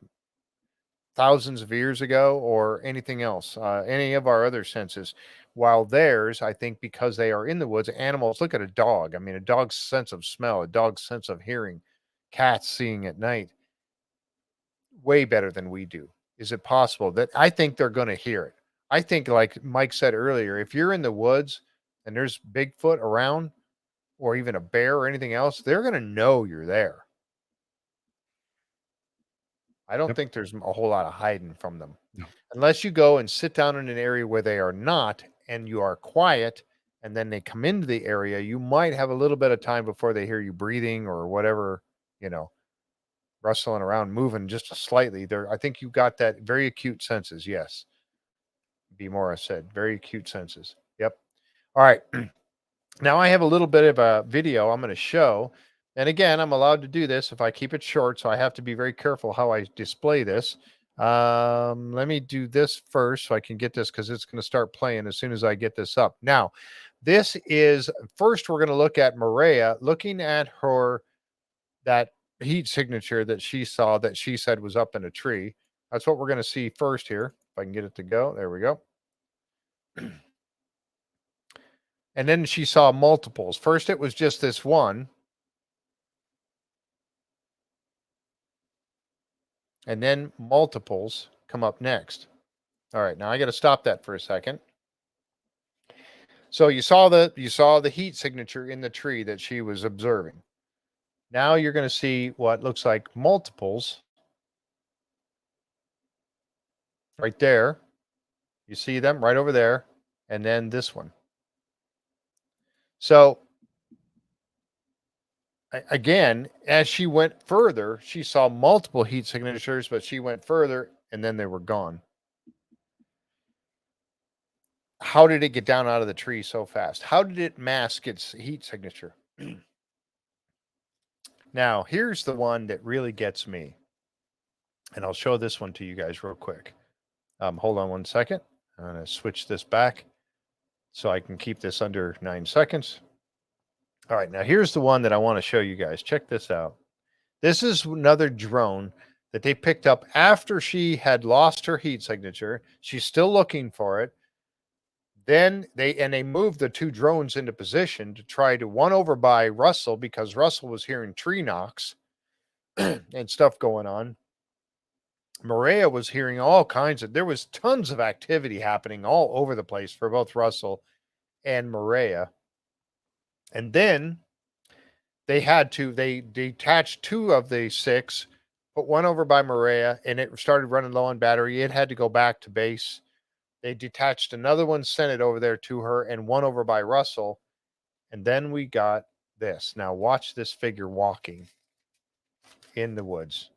thousands of years ago, or anything else, any of our other senses. While theirs, I think, because they are in the woods, animals, look at a dog. I mean, a dog's sense of smell, a dog's sense of hearing, cats seeing at night, way better than we do. Is it possible that I think they're going to hear it? I think, like Mike said earlier, if you're in the woods and there's Bigfoot around, or even a bear or anything else, they're going to know you're there. I don't Yep. think there's a whole lot of hiding from them. No. Unless you go and sit down in an area where they are not and you are quiet and then they come into the area, you might have a little bit of time before they hear you breathing or whatever, rustling around, moving just slightly. There, I think you got that very acute senses. Yes. B. Morris said, very acute senses. Yep. All right. Now I have a little bit of a video I'm going to show. And again, I'm allowed to do this if I keep it short, so I have to be very careful how I display this. Let me do this first so I can get this, because it's going to start playing as soon as I get this up. Now, this is first we're going to look at Mireya, looking at that heat signature that she saw that she said was up in a tree. That's what we're going to see first here. If I can get it to go. There we go. And then she saw multiples. First, it was just this one. And then multiples come up next. All right, now I got to stop that for a second. So you saw the heat signature in the tree that she was observing. Now you're going to see what looks like multiples right there. You see them right over there, and then this one. So again, as she went further, she saw multiple heat signatures, but she went further and then they were gone. How did it get down out of the tree so fast? How did it mask its heat signature? Now, here's the one that really gets me. And I'll show this one to you guys real quick. Hold on one second. I'm going to switch this back so I can keep this under 9 seconds. All right, now here's the one that I want to show you guys. Check this out. This is another drone that they picked up after she had lost her heat signature. She's still looking for it. Then they moved the two drones into position to try to one over by Russell, because Russell was hearing tree knocks and stuff going on. Mireya was hearing all kinds of, there was tons of activity happening all over the place for both Russell and Mireya. And then they detached 2 of the 6, put one over by Mireya, and it started running low on battery. It had to go back to base. They detached another one, sent it over there to her, and one over by Russell. And then we got this. Now watch this figure walking in the woods.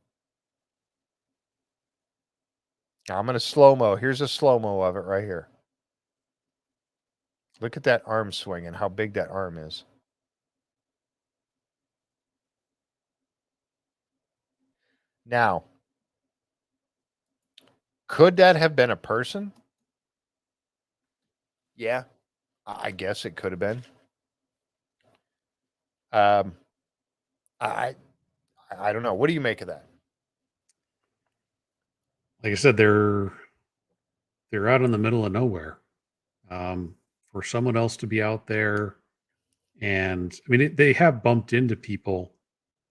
Now I'm going to slow-mo. Here's a slow-mo of it right here. Look at that arm swing and how big that arm is. Now, could that have been a person? Yeah, I guess it could have been. I don't know. What do you make of that? Like I said, they're out in the middle of nowhere. For someone else to be out there, and I mean, they have bumped into people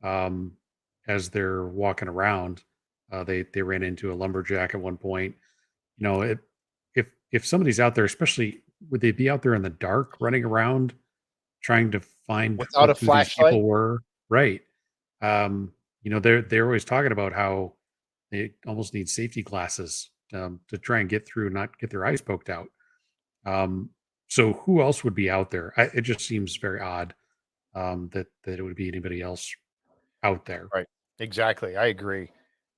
as they're walking around. They ran into a lumberjack at one point. If somebody's out there, especially, would they be out there in the dark, running around, trying to find Without a who these flashlight? people were? Right. They're always talking about how they almost need safety glasses to try and get through, not get their eyes poked out. So who else would be out there? It just seems very odd that it would be anybody else out there. Right. Exactly. I agree.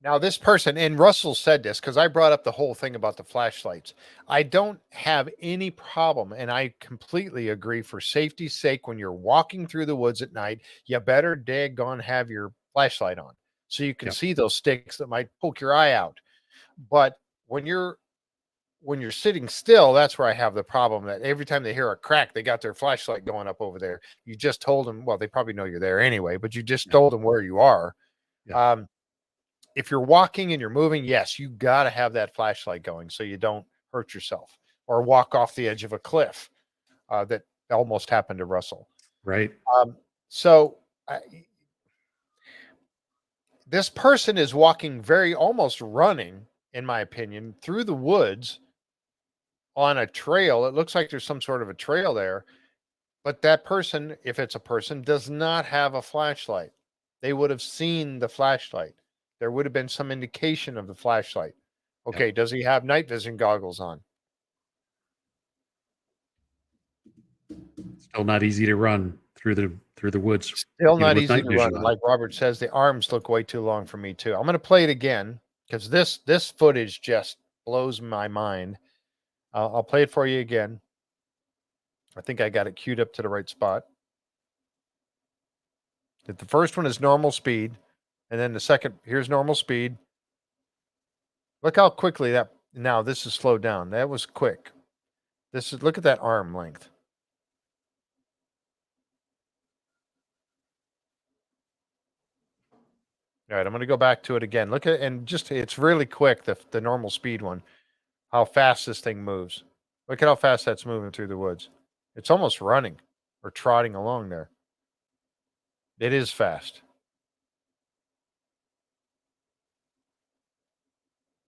Now, this person, and Russell said this because I brought up the whole thing about the flashlights. I don't have any problem, and I completely agree, for safety's sake, when you're walking through the woods at night, you better daggone have your flashlight on so you can see those sticks that might poke your eye out. But when you're sitting still, that's where I have the problem, that every time they hear a crack, they got their flashlight going up over there. You just told them, well, they probably know you're there anyway, but you just told them where you are. Yeah. If you're walking and you're moving, yes, you got to have that flashlight going so you don't hurt yourself or walk off the edge of a cliff. That almost happened to Russell. Right. This person is walking almost running, in my opinion, through the woods on a trail. It looks like there's some sort of a trail there, but that person, if it's a person, does not have a flashlight. They would have seen the flashlight. there would have been some indication of the flashlight. Okay, does he have night vision goggles on? Still not easy to run through the woods. Still even not with easy night to vision run. on. Like Robert says, the arms look way too long for me too. I'm going to play it again because this footage just blows my mind. I'll play it for you again. I think I got it queued up to the right spot. The first one is normal speed, and then the second, here's normal speed. Look how quickly that, now this is slowed down. That was quick. Look at that arm length. All right, I'm going to go back to it again. Look at, and just, it's really quick, the normal speed one, how fast this thing moves. Look at how fast that's moving through the woods. It's almost running or trotting along there. It is fast.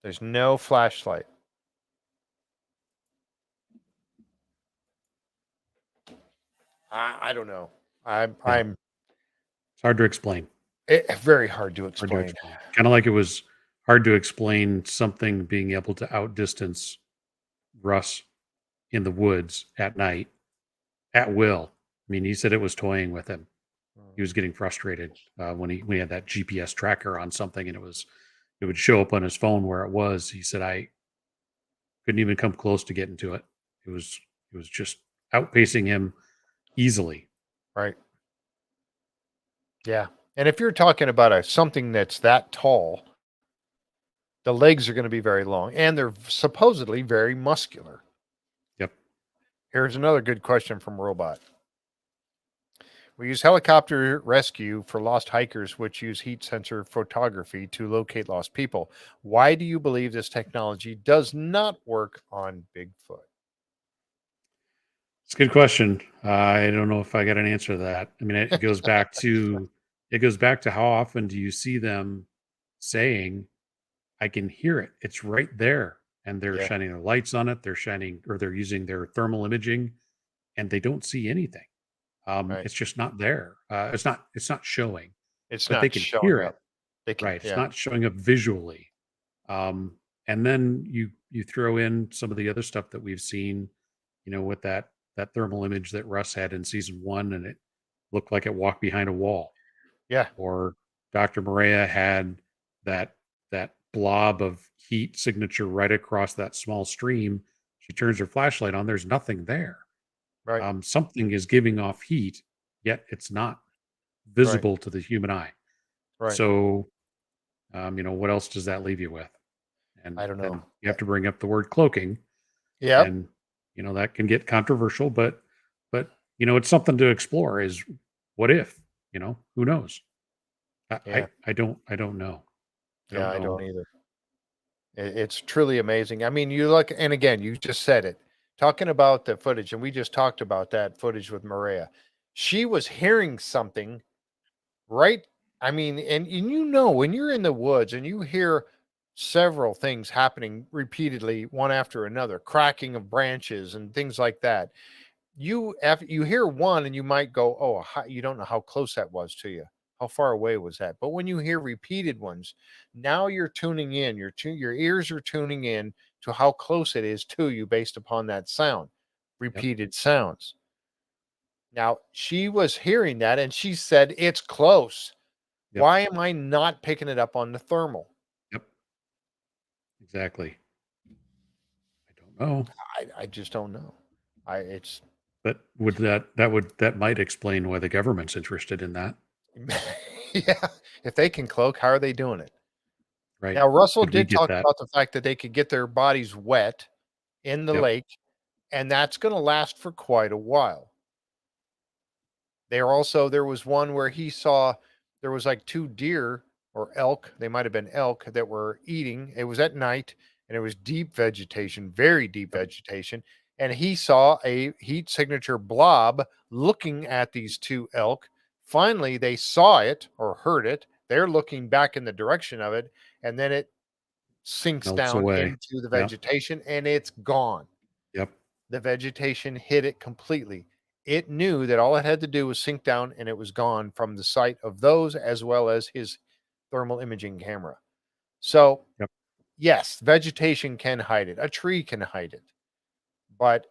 There's no flashlight. I don't know. I'm It's hard to explain. Very hard to explain. Kind of like it was hard to explain something being able to outdistance Russ in the woods at night at will. I mean, he said it was toying with him. He was getting frustrated when he had that GPS tracker on something, and it would show up on his phone where it was. He said, I couldn't even come close to getting to it. It was just outpacing him easily. Right. Yeah. And if you're talking about something that's that tall, the legs are going to be very long, and they're supposedly very muscular. Yep. Here's another good question from Robot. We use helicopter rescue for lost hikers, which use heat sensor photography to locate lost people. Why do you believe this technology does not work on Bigfoot? It's a good question. I don't know if I got an answer to that. I mean, it goes back to how often do you see them saying, I can hear it. It's right there. And they're shining their lights on it. They're using their thermal imaging, and they don't see anything. Right. It's just not there. It's not showing. It's but not they can showing hear up. it. They can, Right. It's not showing up visually. And then you throw in some of the other stuff that we've seen, with that thermal image that Russ had in season 1, and it looked like it walked behind a wall. Yeah. Or Dr. Mireya had that blob of heat signature right across that small stream. She turns her flashlight on. There's nothing there. Right. Something is giving off heat, yet it's not visible to the human eye. Right. So, what else does that leave you with? And I don't know. You have to bring up the word cloaking. Yeah. And, that can get controversial, but, it's something to explore is what if, who knows? I don't know. I don't either. It's truly amazing. I mean, you look, and again, you just said it, talking about the footage, and we just talked about that footage with Mireya. She was hearing something, right? I mean, and when you're in the woods and you hear several things happening repeatedly, one after another, cracking of branches and things like that, you hear one and you might go, oh, you don't know how close that was to you. How far away was that? But when you hear repeated ones, now you're tuning in. Your ears are tuning in to how close it is to you based upon that sound, repeated sounds. Now, she was hearing that and she said, it's close. Yep. Why am I not picking it up on the thermal? Yep. Exactly. I don't know. I just don't know. But that might explain why the government's interested in that. Yeah. If they can cloak, how are they doing it? Right. Now, Russell did talk about the fact that they could get their bodies wet in the lake, and that's going to last for quite a while. There was one where he saw there was like 2 deer or elk. They might have been elk that were eating. It was at night, and it was deep vegetation, very deep vegetation. And he saw a heat signature blob looking at these 2 elk. Finally, they saw it or heard it. They're looking back in the direction of it, and then it sinks down into the vegetation, and it's gone. Yep. The vegetation hit it completely. It knew that all it had to do was sink down, and it was gone from the sight of those as well as his thermal imaging camera. So, Yep. yes, vegetation can hide it. A tree can hide it. But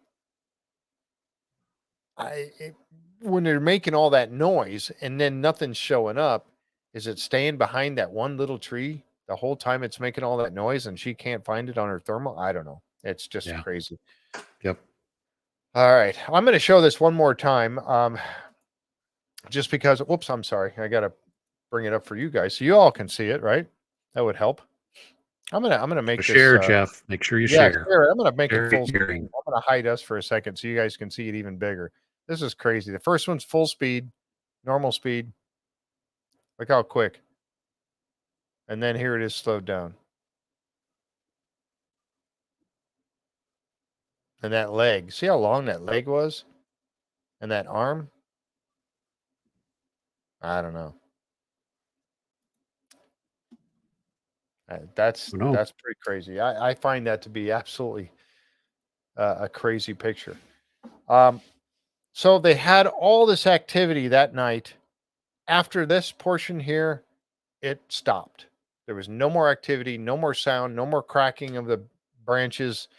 when they're making all that noise and then nothing's showing up, is it staying behind that one little tree the whole time it's making all that noise and she can't find it on her thermal? I don't know. It's just crazy. Yep. All right. I'm going to show this one more time. Just because, whoops, I'm sorry. I got to bring it up for you guys so you all can see it, right? That would help. I'm gonna make So this share, Jeff. Make sure you share. I'm gonna make it full screen. Sharing. I'm gonna hide us for a second so you guys can see it even bigger. This is crazy. The first one's full speed, normal speed. Look how quick. And then here it is slowed down. And that leg. See how long that leg was? And that arm? I don't know. That's pretty crazy. I find that to be absolutely a crazy picture. So they had all this activity that night. After this portion here, it stopped. There was no more activity, no more sound, no more cracking of the branches.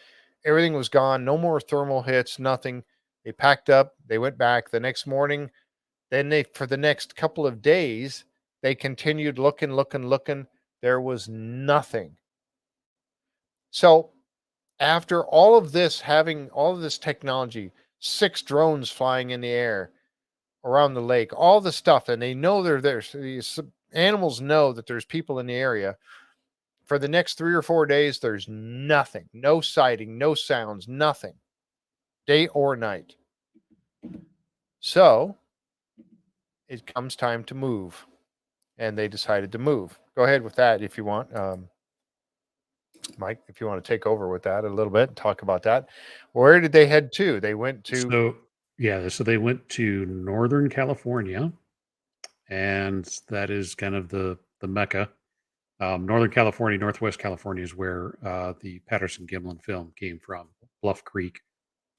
Everything was gone. No more thermal hits, nothing. They packed up. They went back the next morning. Then for the next couple of days, they continued looking. There was nothing. So after all of this, having all of this technology, 6 drones flying in the air around the lake, all the stuff, and they know they're there. So these animals know that there's people in the area. For the next 3 or 4 days, there's nothing, no sighting, no sounds, nothing, day or night. So it comes time to move, and they decided to move. Go ahead with that if you want. Mike, if you want to take over with that a little bit and talk about that. Where did they head to? They went to... So they went to Northern California, and that is kind of the Mecca. Northern California, Northwest California is where the Patterson-Gimlin film came from, Bluff Creek.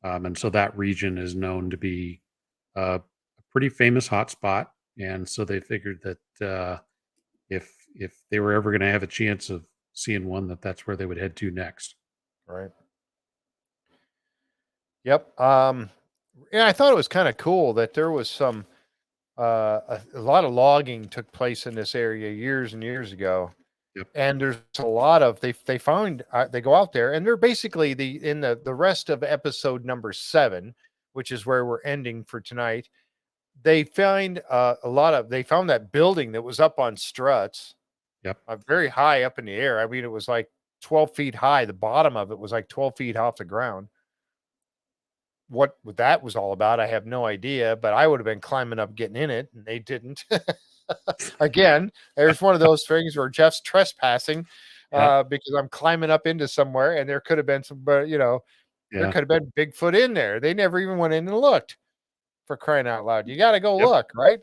And so that region is known to be a pretty famous hotspot. And so they figured that if they were ever going to have a chance of seeing one, that's where they would head to next. Right. Yep. Yeah, I thought it was kind of cool that there was some a lot of logging took place in this area years and years ago. Yep. And there's a lot of they found they go out there, and they're basically in the rest of episode number 7, which is where we're ending for tonight. They find they found that building that was up on struts. Yep. Very high up in the air. I mean, it was like 12 feet high. The bottom of it was like 12 feet off the ground. What that was all about, I have no idea, but I would have been climbing up, getting in it, and they didn't. Again, there's one of those things where Jeff's trespassing because I'm climbing up into somewhere, and there could have been some, there could have been Bigfoot in there. They never even went in and looked, for crying out loud. You got to go look, right?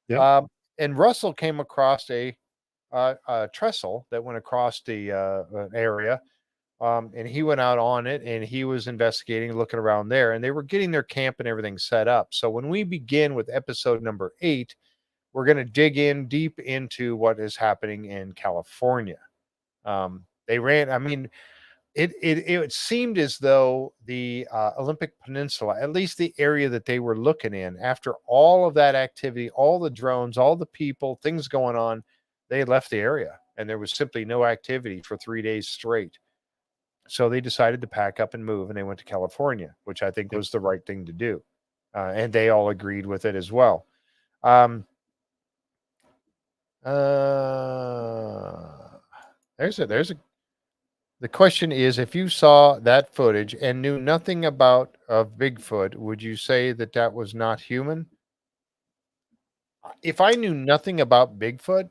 Yep. And Russell came across a trestle that went across the area. And he went out on it, and he was investigating, looking around there, and they were getting their camp and everything set up. So when we begin with episode number 8, we're going to dig in deep into what is happening in California. It seemed as though the Olympic Peninsula, at least the area that they were looking in, after all of that activity, all the drones, all the people, things going on, they left the area, and there was simply no activity for 3 days straight. So they decided to pack up and move, and they went to California, which I think was the right thing to do. And they all agreed with it as well. The question is, if you saw that footage and knew nothing of Bigfoot, would you say that was not human? If I knew nothing about Bigfoot,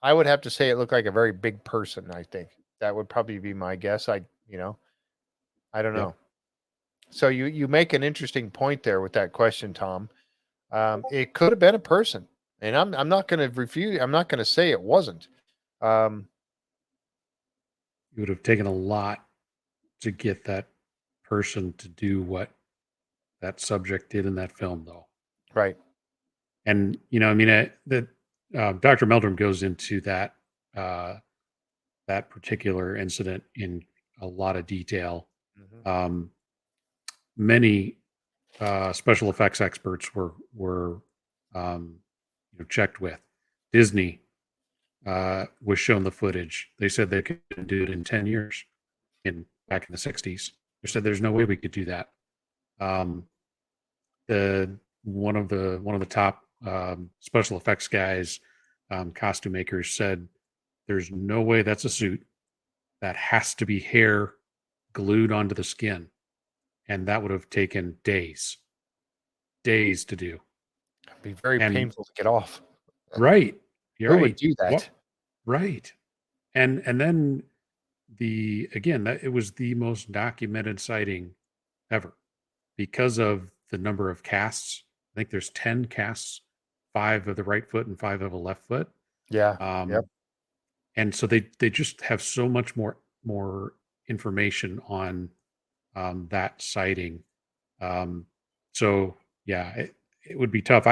I would have to say it looked like a very big person. I think that would probably be my guess. I don't know. So you make an interesting point there with that question, Tom. It could have been a person, and I'm not going to refuse. I'm not going to say it wasn't. It would have taken a lot to get that person to do what that subject did in that film, though. Right. And Dr. Meldrum goes into that uh, that particular incident in a lot of detail. Mhm. Many special effects experts were checked with. Disney was shown the footage. They said they could do it in 10 years back in the 60s. They said there's no way we could do that. Um, the one of the top special effects guys, costume makers, said there's no way that's a suit. That has to be hair glued onto the skin, and that would have taken days to do. It'd be very And painful to get off. right, you're Who right. would do that? What? Right, and then that it was the most documented sighting ever because of the number of casts. I think there's 10 casts, 5 of the right foot and 5 of the left foot. Yeah. Yep. And so they just have so much more information on that sighting. So yeah, it would be tough.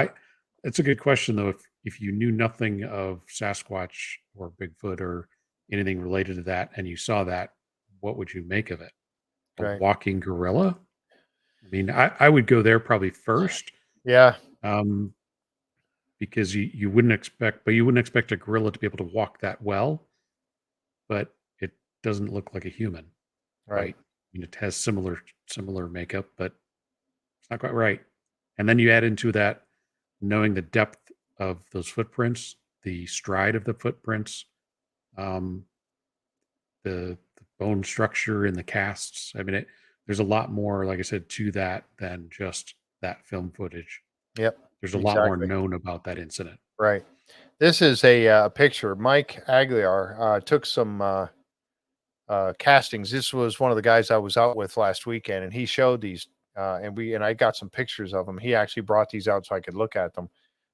It's a good question though. If you knew nothing of Sasquatch or Bigfoot or anything related to that, and you saw that, what would you make of it? A Right. walking gorilla? I mean, I would go there probably first. Yeah. Because you wouldn't expect a gorilla to be able to walk that well, but it doesn't look like a human, right? I mean, it has similar makeup, but it's not quite right. And then you add into that knowing the depth of those footprints, the stride of the footprints, the bone structure in the casts. I mean, there's a lot more, like I said, to that than just that film footage. Yep. There's a lot more known about that incident. Right. This is a picture. Mike Aguilar took some castings. This was one of the guys I was out with last weekend, and he showed these. And I got some pictures of them. He actually brought these out so I could look at them.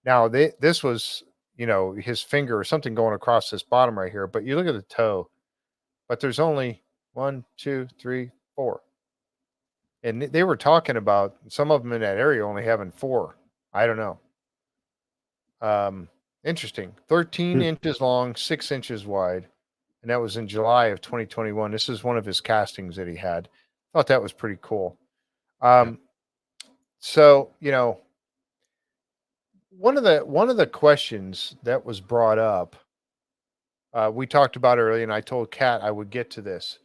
Now, this was, his finger or something going across this bottom right here. But you look at the toe, but there's only 1, 2, 3, 4. And they were talking about some of them in that area only having 4. I don't know. Interesting. 13 inches long, 6 inches wide. And that was in July of 2021. This is one of his castings that he had. Thought that was pretty cool. So, one of the questions that was brought up, we talked about earlier, and I told Kat I would get to this.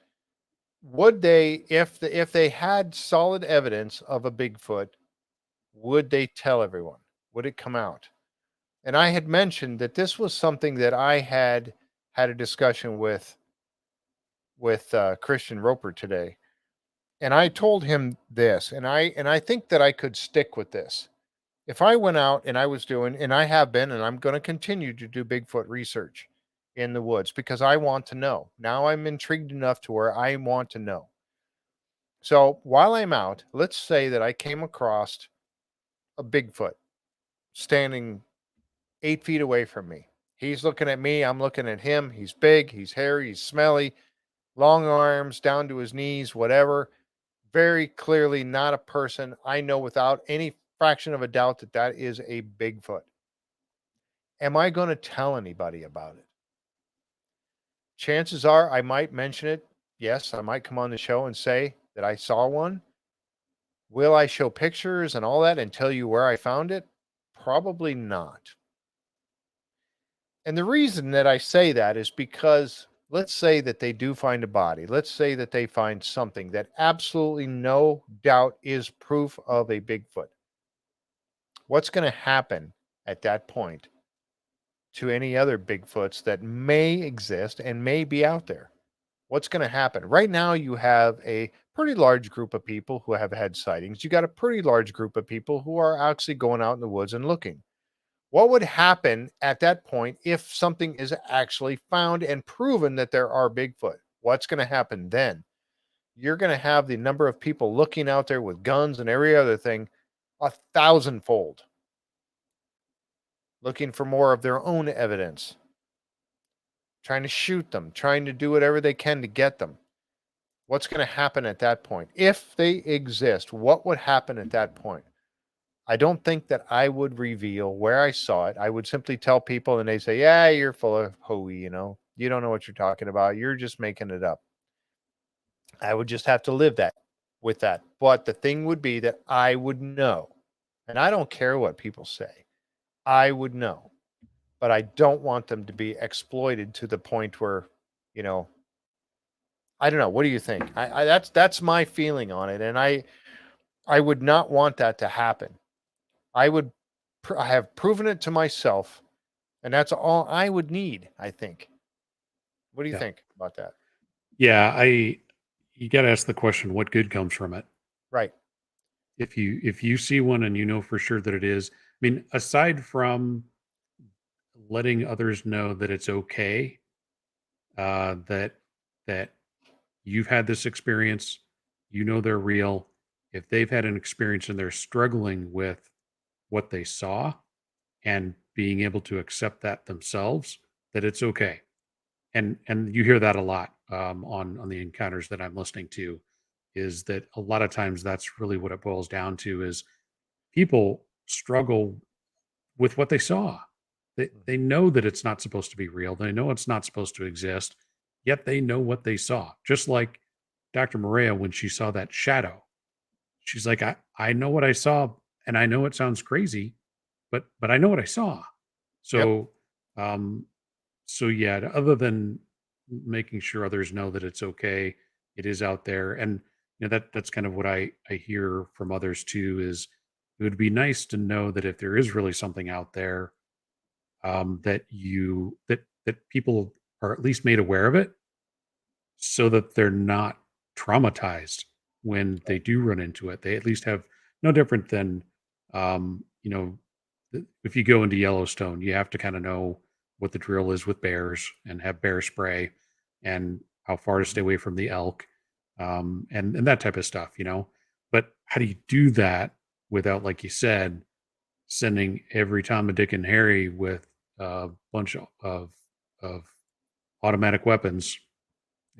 Would they, if they had solid evidence of a Bigfoot, would they tell everyone? Would it come out? And I had mentioned that this was something that I had a discussion with Christian Roper today. And I told him this, and I think that I could stick with this. If I went out and I was doing, and I have been, and I'm going to continue to do Bigfoot research in the woods because I want to know. Now I'm intrigued enough to where I want to know. So while I'm out, let's say that I came across a Bigfoot standing 8 feet away from me. He's looking at me. I'm looking at him. He's big. He's hairy. He's smelly. Long arms down to his knees, whatever. Very clearly not a person. I know without any fraction of a doubt that that is a Bigfoot. Am I going to tell anybody about it? Chances are I might mention it. Yes, I might come on the show and say that I saw one. Will I show pictures and all that and tell you where I found it? Probably not. And the reason that I say that is because let's say that they do find a body. Let's say that they find something that absolutely no doubt is proof of a Bigfoot. What's going to happen at that point to any other Bigfoots that may exist and may be out there? What's going to happen? Right now, you have a pretty large group of people who have had sightings. You got a pretty large group of people who are actually going out in the woods and looking. What would happen at that point if something is actually found and proven that there are Bigfoot? What's going to happen then? You're going to have the number of people looking out there with guns and every other thing 1,000-fold, looking for more of their own evidence, trying to shoot them, trying to do whatever they can to get them. What's going to happen at that point? If they exist, what would happen at that point? I don't think that I would reveal where I saw it. I would simply tell people and they say, yeah, you're full of hooey, You don't know what you're talking about. You're just making it up. I would just have to live with that. But the thing would be that I would know, and I don't care what people say. I would know, but I don't want them to be exploited to the point where, you know, I don't know. What do you think? That's my feeling on it, and I would not want that to happen. I have proven it to myself, and that's all I would need, I think. What do you Yeah. think about that? Yeah, you got to ask the question, what good comes from it? Right. If you see one and you know for sure that it is, I mean, aside from letting others know that it's okay, that you've had this experience, you know they're real. If they've had an experience and they're struggling with what they saw and being able to accept that themselves, that it's okay. And you hear that a lot on the encounters that I'm listening to, is that a lot of times that's really what it boils down to is people struggle with what they saw. They know that it's not supposed to be real. They know it's not supposed to exist, yet they know what they saw. Just like Dr. Mireya, when she saw that shadow, she's like, I know what I saw, and I know it sounds crazy, but I know what I saw. Yep. So so yeah, other than making sure others know that it's okay, it is out there. And that's kind of what I hear from others too, is it would be nice to know that if there is really something out there, that people are at least made aware of it, so that they're not traumatized when they do run into it. They at least have no different than, you know, if you go into Yellowstone, you have to kind of know what the drill is with bears and have bear spray and how far to stay away from the elk, and that type of stuff, But how do you do that without, like you said, sending every Tom and Dick and Harry with a bunch of automatic weapons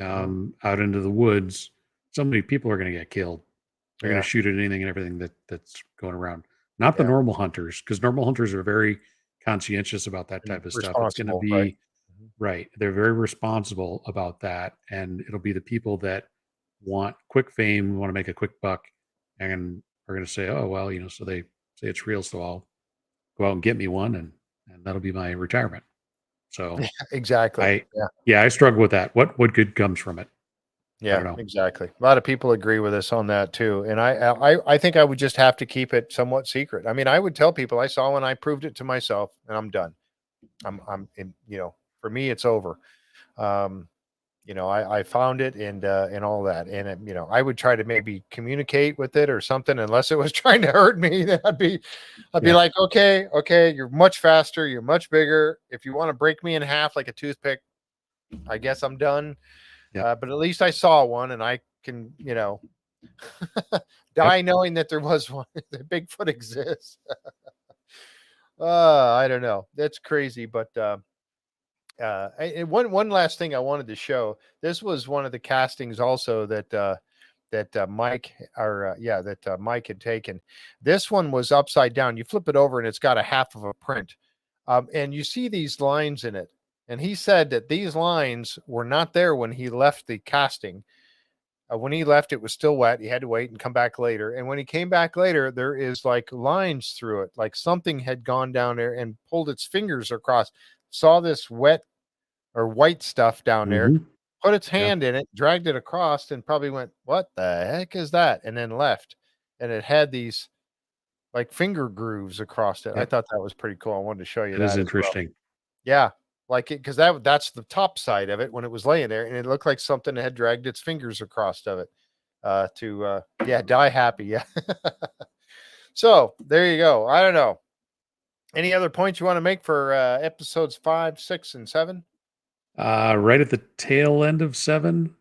out into the woods? So many people are going to get killed. They're going Yeah. to shoot at anything and everything that's going around. Not the Yeah. normal hunters, because normal hunters are very conscientious about that type of stuff. It's going to Responsible, be right? right. They're very responsible about that, and it'll be the people that want quick fame, want to make a quick buck, and are going to say, "Oh well, so they say it's real, so I'll go out and get me one, and that'll be my retirement." So Exactly. I Yeah. yeah, I struggle with that. What good comes from it? I don't Yeah, know. exactly. A lot of people agree with us on that too. And I think I would just have to keep it somewhat secret. I mean, I would tell people I saw when I proved it to myself, and I'm done. I'm in, for me, it's over. Um, I found it and all that. And I would try to maybe communicate with it or something, unless it was trying to hurt me. Then I'd be Yeah. like, okay, you're much faster, you're much bigger. If you want to break me in half like a toothpick, I guess I'm done. Yep. But at least I saw one, and I can, die Yep. knowing that there was one, that Bigfoot exists. I don't know. That's crazy. But and one last thing I wanted to show. This was one of the castings also that Mike Mike had taken. This one was upside down. You flip it over, and it's got a half of a print, and you see these lines in it. And he said that these lines were not there when he left the casting. When he left, it was still wet. He had to wait and come back later. And when he came back later, there is like lines through it, like something had gone down there and pulled its fingers across. Saw this wet or white stuff down there, Mhm. put its Yeah. hand in it, dragged it across, and probably went, "What the heck is that?" And then left. And it had these like finger grooves across it. I Yep. thought that was pretty cool. I wanted to show you That is that as well. interesting. Yeah, like it, because that's the top side of it when it was laying there, and it looked like something had dragged its fingers across of it die happy. Yeah. So there you go. I don't know. Any other points you want to make for episodes 5, 6, and 7? Right at the tail end of 7,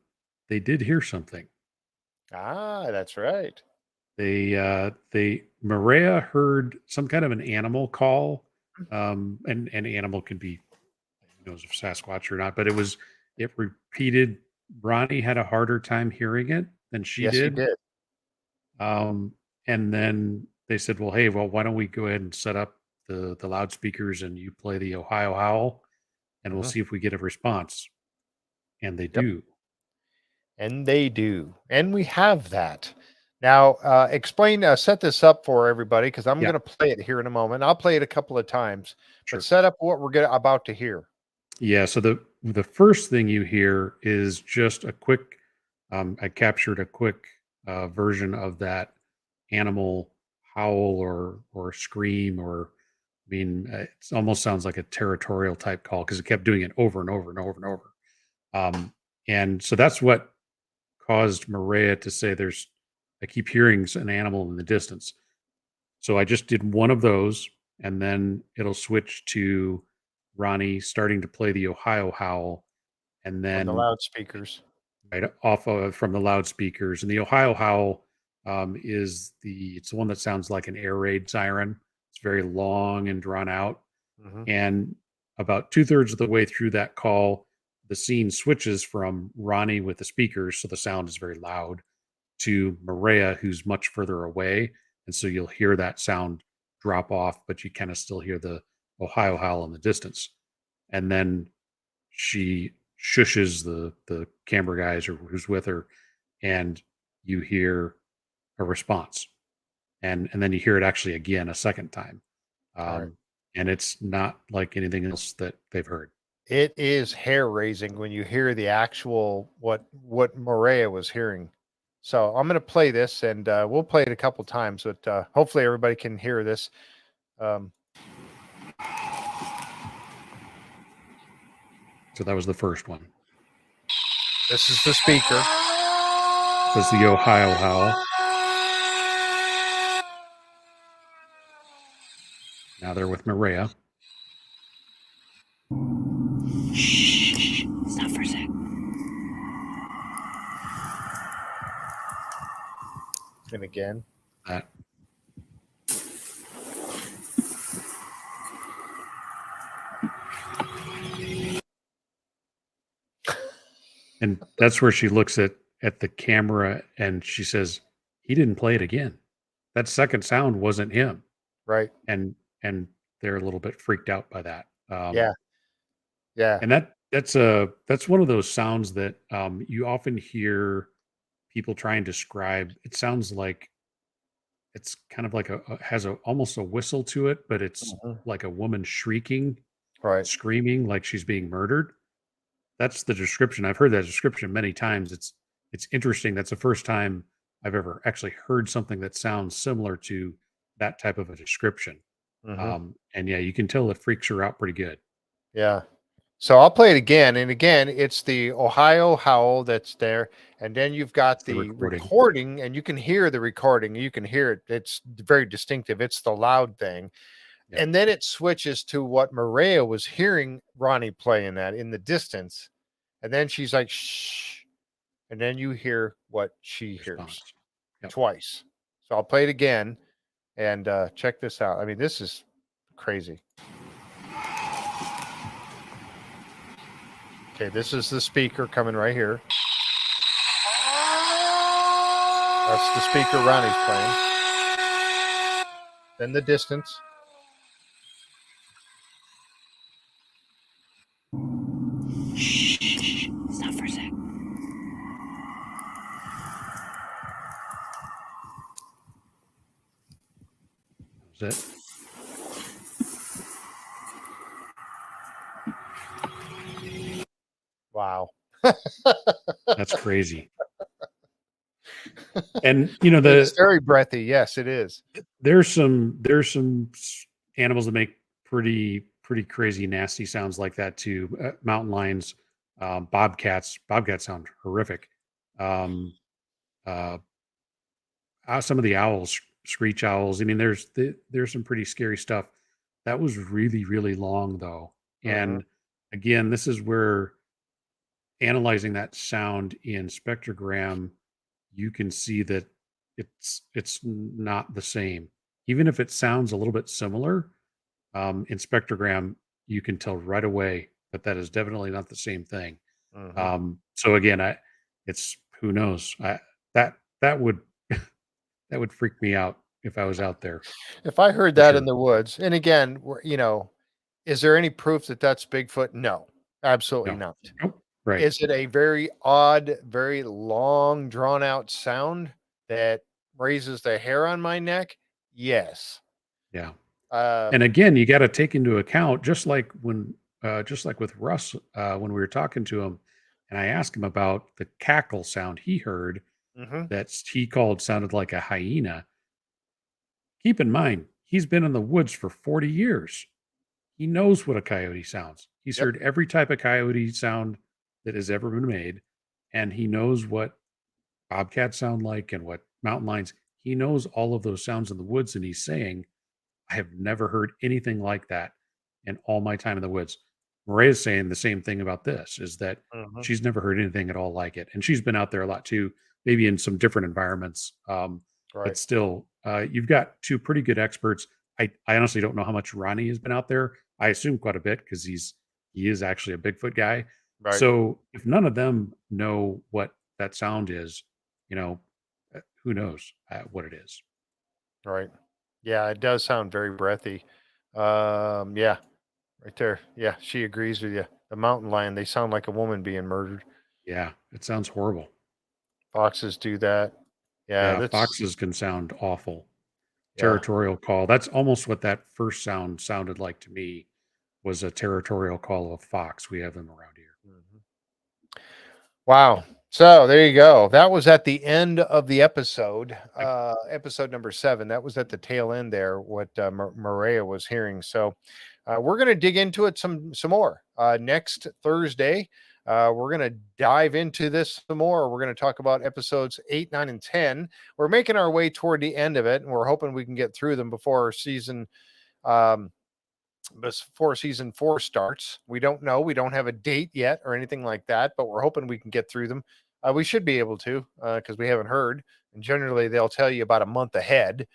they did hear something. That's right. They Maria heard some kind of an animal call. And animal could be, who knows if Sasquatch or not, but it repeated. Ronnie had a harder time hearing it than she Yes, he did. did. And then they said, well, hey, why don't we go ahead and set up the loudspeakers and you play the Ohio Howl? and we'll see if we get a response. And they Yep. do. And they do. And we have that. Now, explain, set this up for everybody, because I'm going to play it here in a moment. I'll play it a couple of times, but set up what we're about to hear. Yeah. So the first thing you hear is just a quick, I captured a quick version of that animal howl or scream, or I mean, it almost sounds like a territorial type call because it kept doing it over and over and over and over. And so that's what caused Mireya to say, I keep hearing an animal in the distance. So I just did one of those, and then it'll switch to Ronnie starting to play the Ohio howl, and then on the loudspeakers, right off from the loudspeakers. And the Ohio howl it's the one that sounds like an air raid siren. It's very long and drawn out. And about 2/3 of the way through that call, the scene switches from Ronnie with the speakers, so the sound is very loud, to Mireya, who's much further away. And so you'll hear that sound drop off, but you kind of still hear the Ohio howl in the distance. And then she shushes the camera guys or who's with her, and you hear a response. And then you hear it actually again a second time. And it's not like anything else that they've heard. It is hair raising when you hear the actual what Mireya was hearing. So I'm going to play this, and we'll play it a couple times, but hopefully everybody can hear this. So that was the first one. This is the speaker. This is the Ohio howl. Now they're with Mireya. Shh. Stop for a sec. And again. That. And that's where she looks at the camera and she says, he didn't play it again. That second sound wasn't him. Right. And they're a little bit freaked out by that. Yeah. And that's one of those sounds that you often hear people try and describe. It sounds like it's kind of like has almost a whistle to it, but it's like a woman shrieking, screaming like she's being murdered. That's the description. I've heard that description many times. It's interesting. That's the first time I've ever actually heard something that sounds similar to that type of a description. And yeah, you can tell it freaks her out pretty good. Yeah. So I'll play it again. And again, it's the Ohio howl that's there. And then you've got the recording, and you can hear the recording. You can hear it. It's very distinctive. It's the loud thing. Yeah. And then it switches to what Mireya was hearing Ronnie playing that in the distance. And then she's like, shh. And then you hear what she hears twice. So I'll play it again and check this out. I mean, this is crazy. Okay, this is the speaker coming right here. That's the speaker Ronnie's playing. Then the distance. Shh. Stop for a sec. Is it? Wow. That's crazy. And you know, it's very breathy. Yes, it is. There's some animals that make pretty crazy, nasty sounds like that too. Mountain lions, bobcats. Bobcats sound horrific. Some of the owls, screech owls. I mean, there's some pretty scary stuff. That was really, really long though. And again, this is where analyzing that sound in spectrogram, you can see that it's not the same. Even if it sounds a little bit similar, in spectrogram, you can tell right away that is definitely not the same thing. So again, it's who knows. That would that would freak me out if I was out there. If I heard that in the woods, and again, you know, Is there any proof that that's Bigfoot? No, absolutely No. not. Nope. Right. Is it a very odd, very long, drawn out sound that raises the hair on my neck? Yes. Yeah. Uh, And again, you got to take into account, just like with Russ, when we were talking to him, and I asked him about the cackle sound he heard mhm. that he called sounded like a hyena. Keep in mind, he's been in the woods for 40 years. He knows what a coyote sounds. He's Yep. heard every type of coyote sound that has ever been made, and he knows what bobcats sound like and what mountain lions. He knows all of those sounds in the woods, and he's saying, I have never heard anything like that in all my time in the woods. Maria's saying the same thing about this, is that Mhm. she's never heard anything at all like it. And she's been out there a lot too, maybe in some different environments. But Right. still, you've got two pretty good experts. I honestly don't know how much Ronnie has been out there. I assume quite a bit because he is actually a Bigfoot guy. Right. So if none of them know what that sound is, you know, who knows what it is? Right. Yeah, it does sound very breathy. Yeah, right there. Yeah, she agrees with you. The mountain lion, they sound like a woman being murdered. Yeah, it sounds horrible. Foxes do that. Yeah, Yeah, that's foxes can sound awful. yeah. Territorial call. That's almost what that first sound sounded like to me, was a territorial call of a fox. We have them around here. Mhm. Wow. So there you go. That was at the end of the episode, episode number 7. That was at the tail end there, what Mireya was hearing. So we're going to dig into it some more next Thursday. We're going to dive into this some more. We're going to talk about episodes 8, 9, and 10. We're making our way toward the end of it, and we're hoping we can get through them before um, before season 4 starts. We don't know. We don't have a date yet or anything like that, but we're hoping we can get through them. We should be able to because we haven't heard. And generally, they'll tell you about a month ahead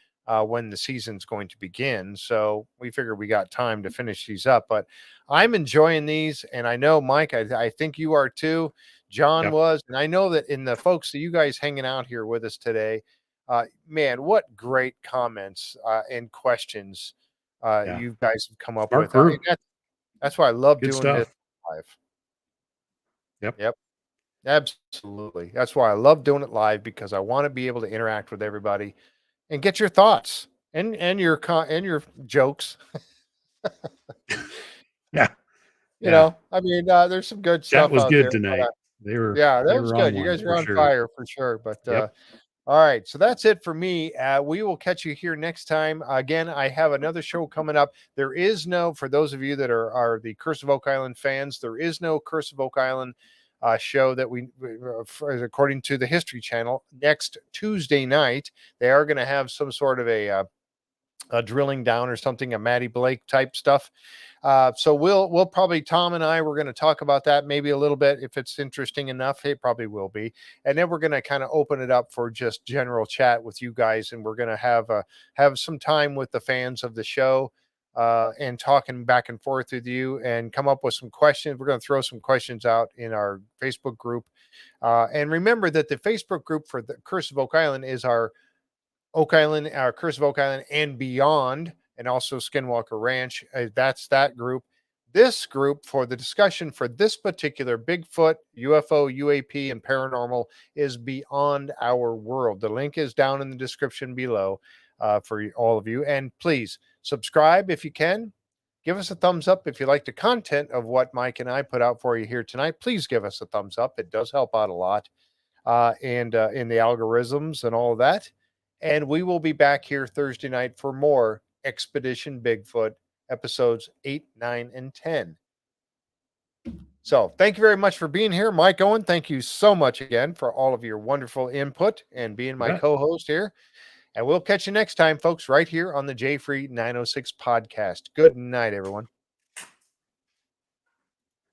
when the season's going to begin. So we figure we got time to finish these up. But I'm enjoying these. And I know, Mike, I think you are too. John Yep. was. And I know that in the folks that you guys hanging out here with us today, man, what great comments and questions Yeah. you guys have come up Smart with. I mean, crew. that's why I love Good doing this stuff. live. Yep. Yep, absolutely. That's why I love doing it live because I want to be able to interact with everybody and get your thoughts and your and your jokes. Yeah. You Yeah. know, I mean, there's some good Chat stuff was out good there. But, tonight. yeah, that They was were on good. You one guys for were on sure. fire for sure. But Yep. all right, so that's it for me. We will catch you here next time. Again, I have another show coming up. There is no, for those of you that are the Curse of Oak Island fans, there is no Curse of Oak Island show that according to the History Channel, next Tuesday night. They are going to have some sort of a drilling down or something, a Maddie Blake type stuff. So we'll probably, Tom and I, we're going to talk about that maybe a little bit if it's interesting enough. It probably will be, and then we're going to kind of open it up for just general chat with you guys, and we're going to have some time with the fans of the show and talking back and forth with you, and come up with some questions. We're going to throw some questions out in our Facebook group, and remember that the Facebook group for the Curse of Oak Island is our Oak Island, our Curse of Oak Island and beyond, and also Skinwalker Ranch. That's that group. This group for the discussion for this particular Bigfoot, UFO, UAP, and paranormal is Beyond Our World. The link is down in the description below for all of you. And please subscribe if you can. Give us a thumbs up if you like the content of what Mike and I put out for you here tonight. Please give us a thumbs up. It does help out a lot. And in the algorithms and all of that. And we will be back here Thursday night for more Expedition Bigfoot episodes 8, 9, and 10. So thank you very much for being here. Mike Owen, thank you so much again for all of your wonderful input and being my co-host here. And we'll catch you next time, folks, right here on the JFree906 podcast. Good night, everyone.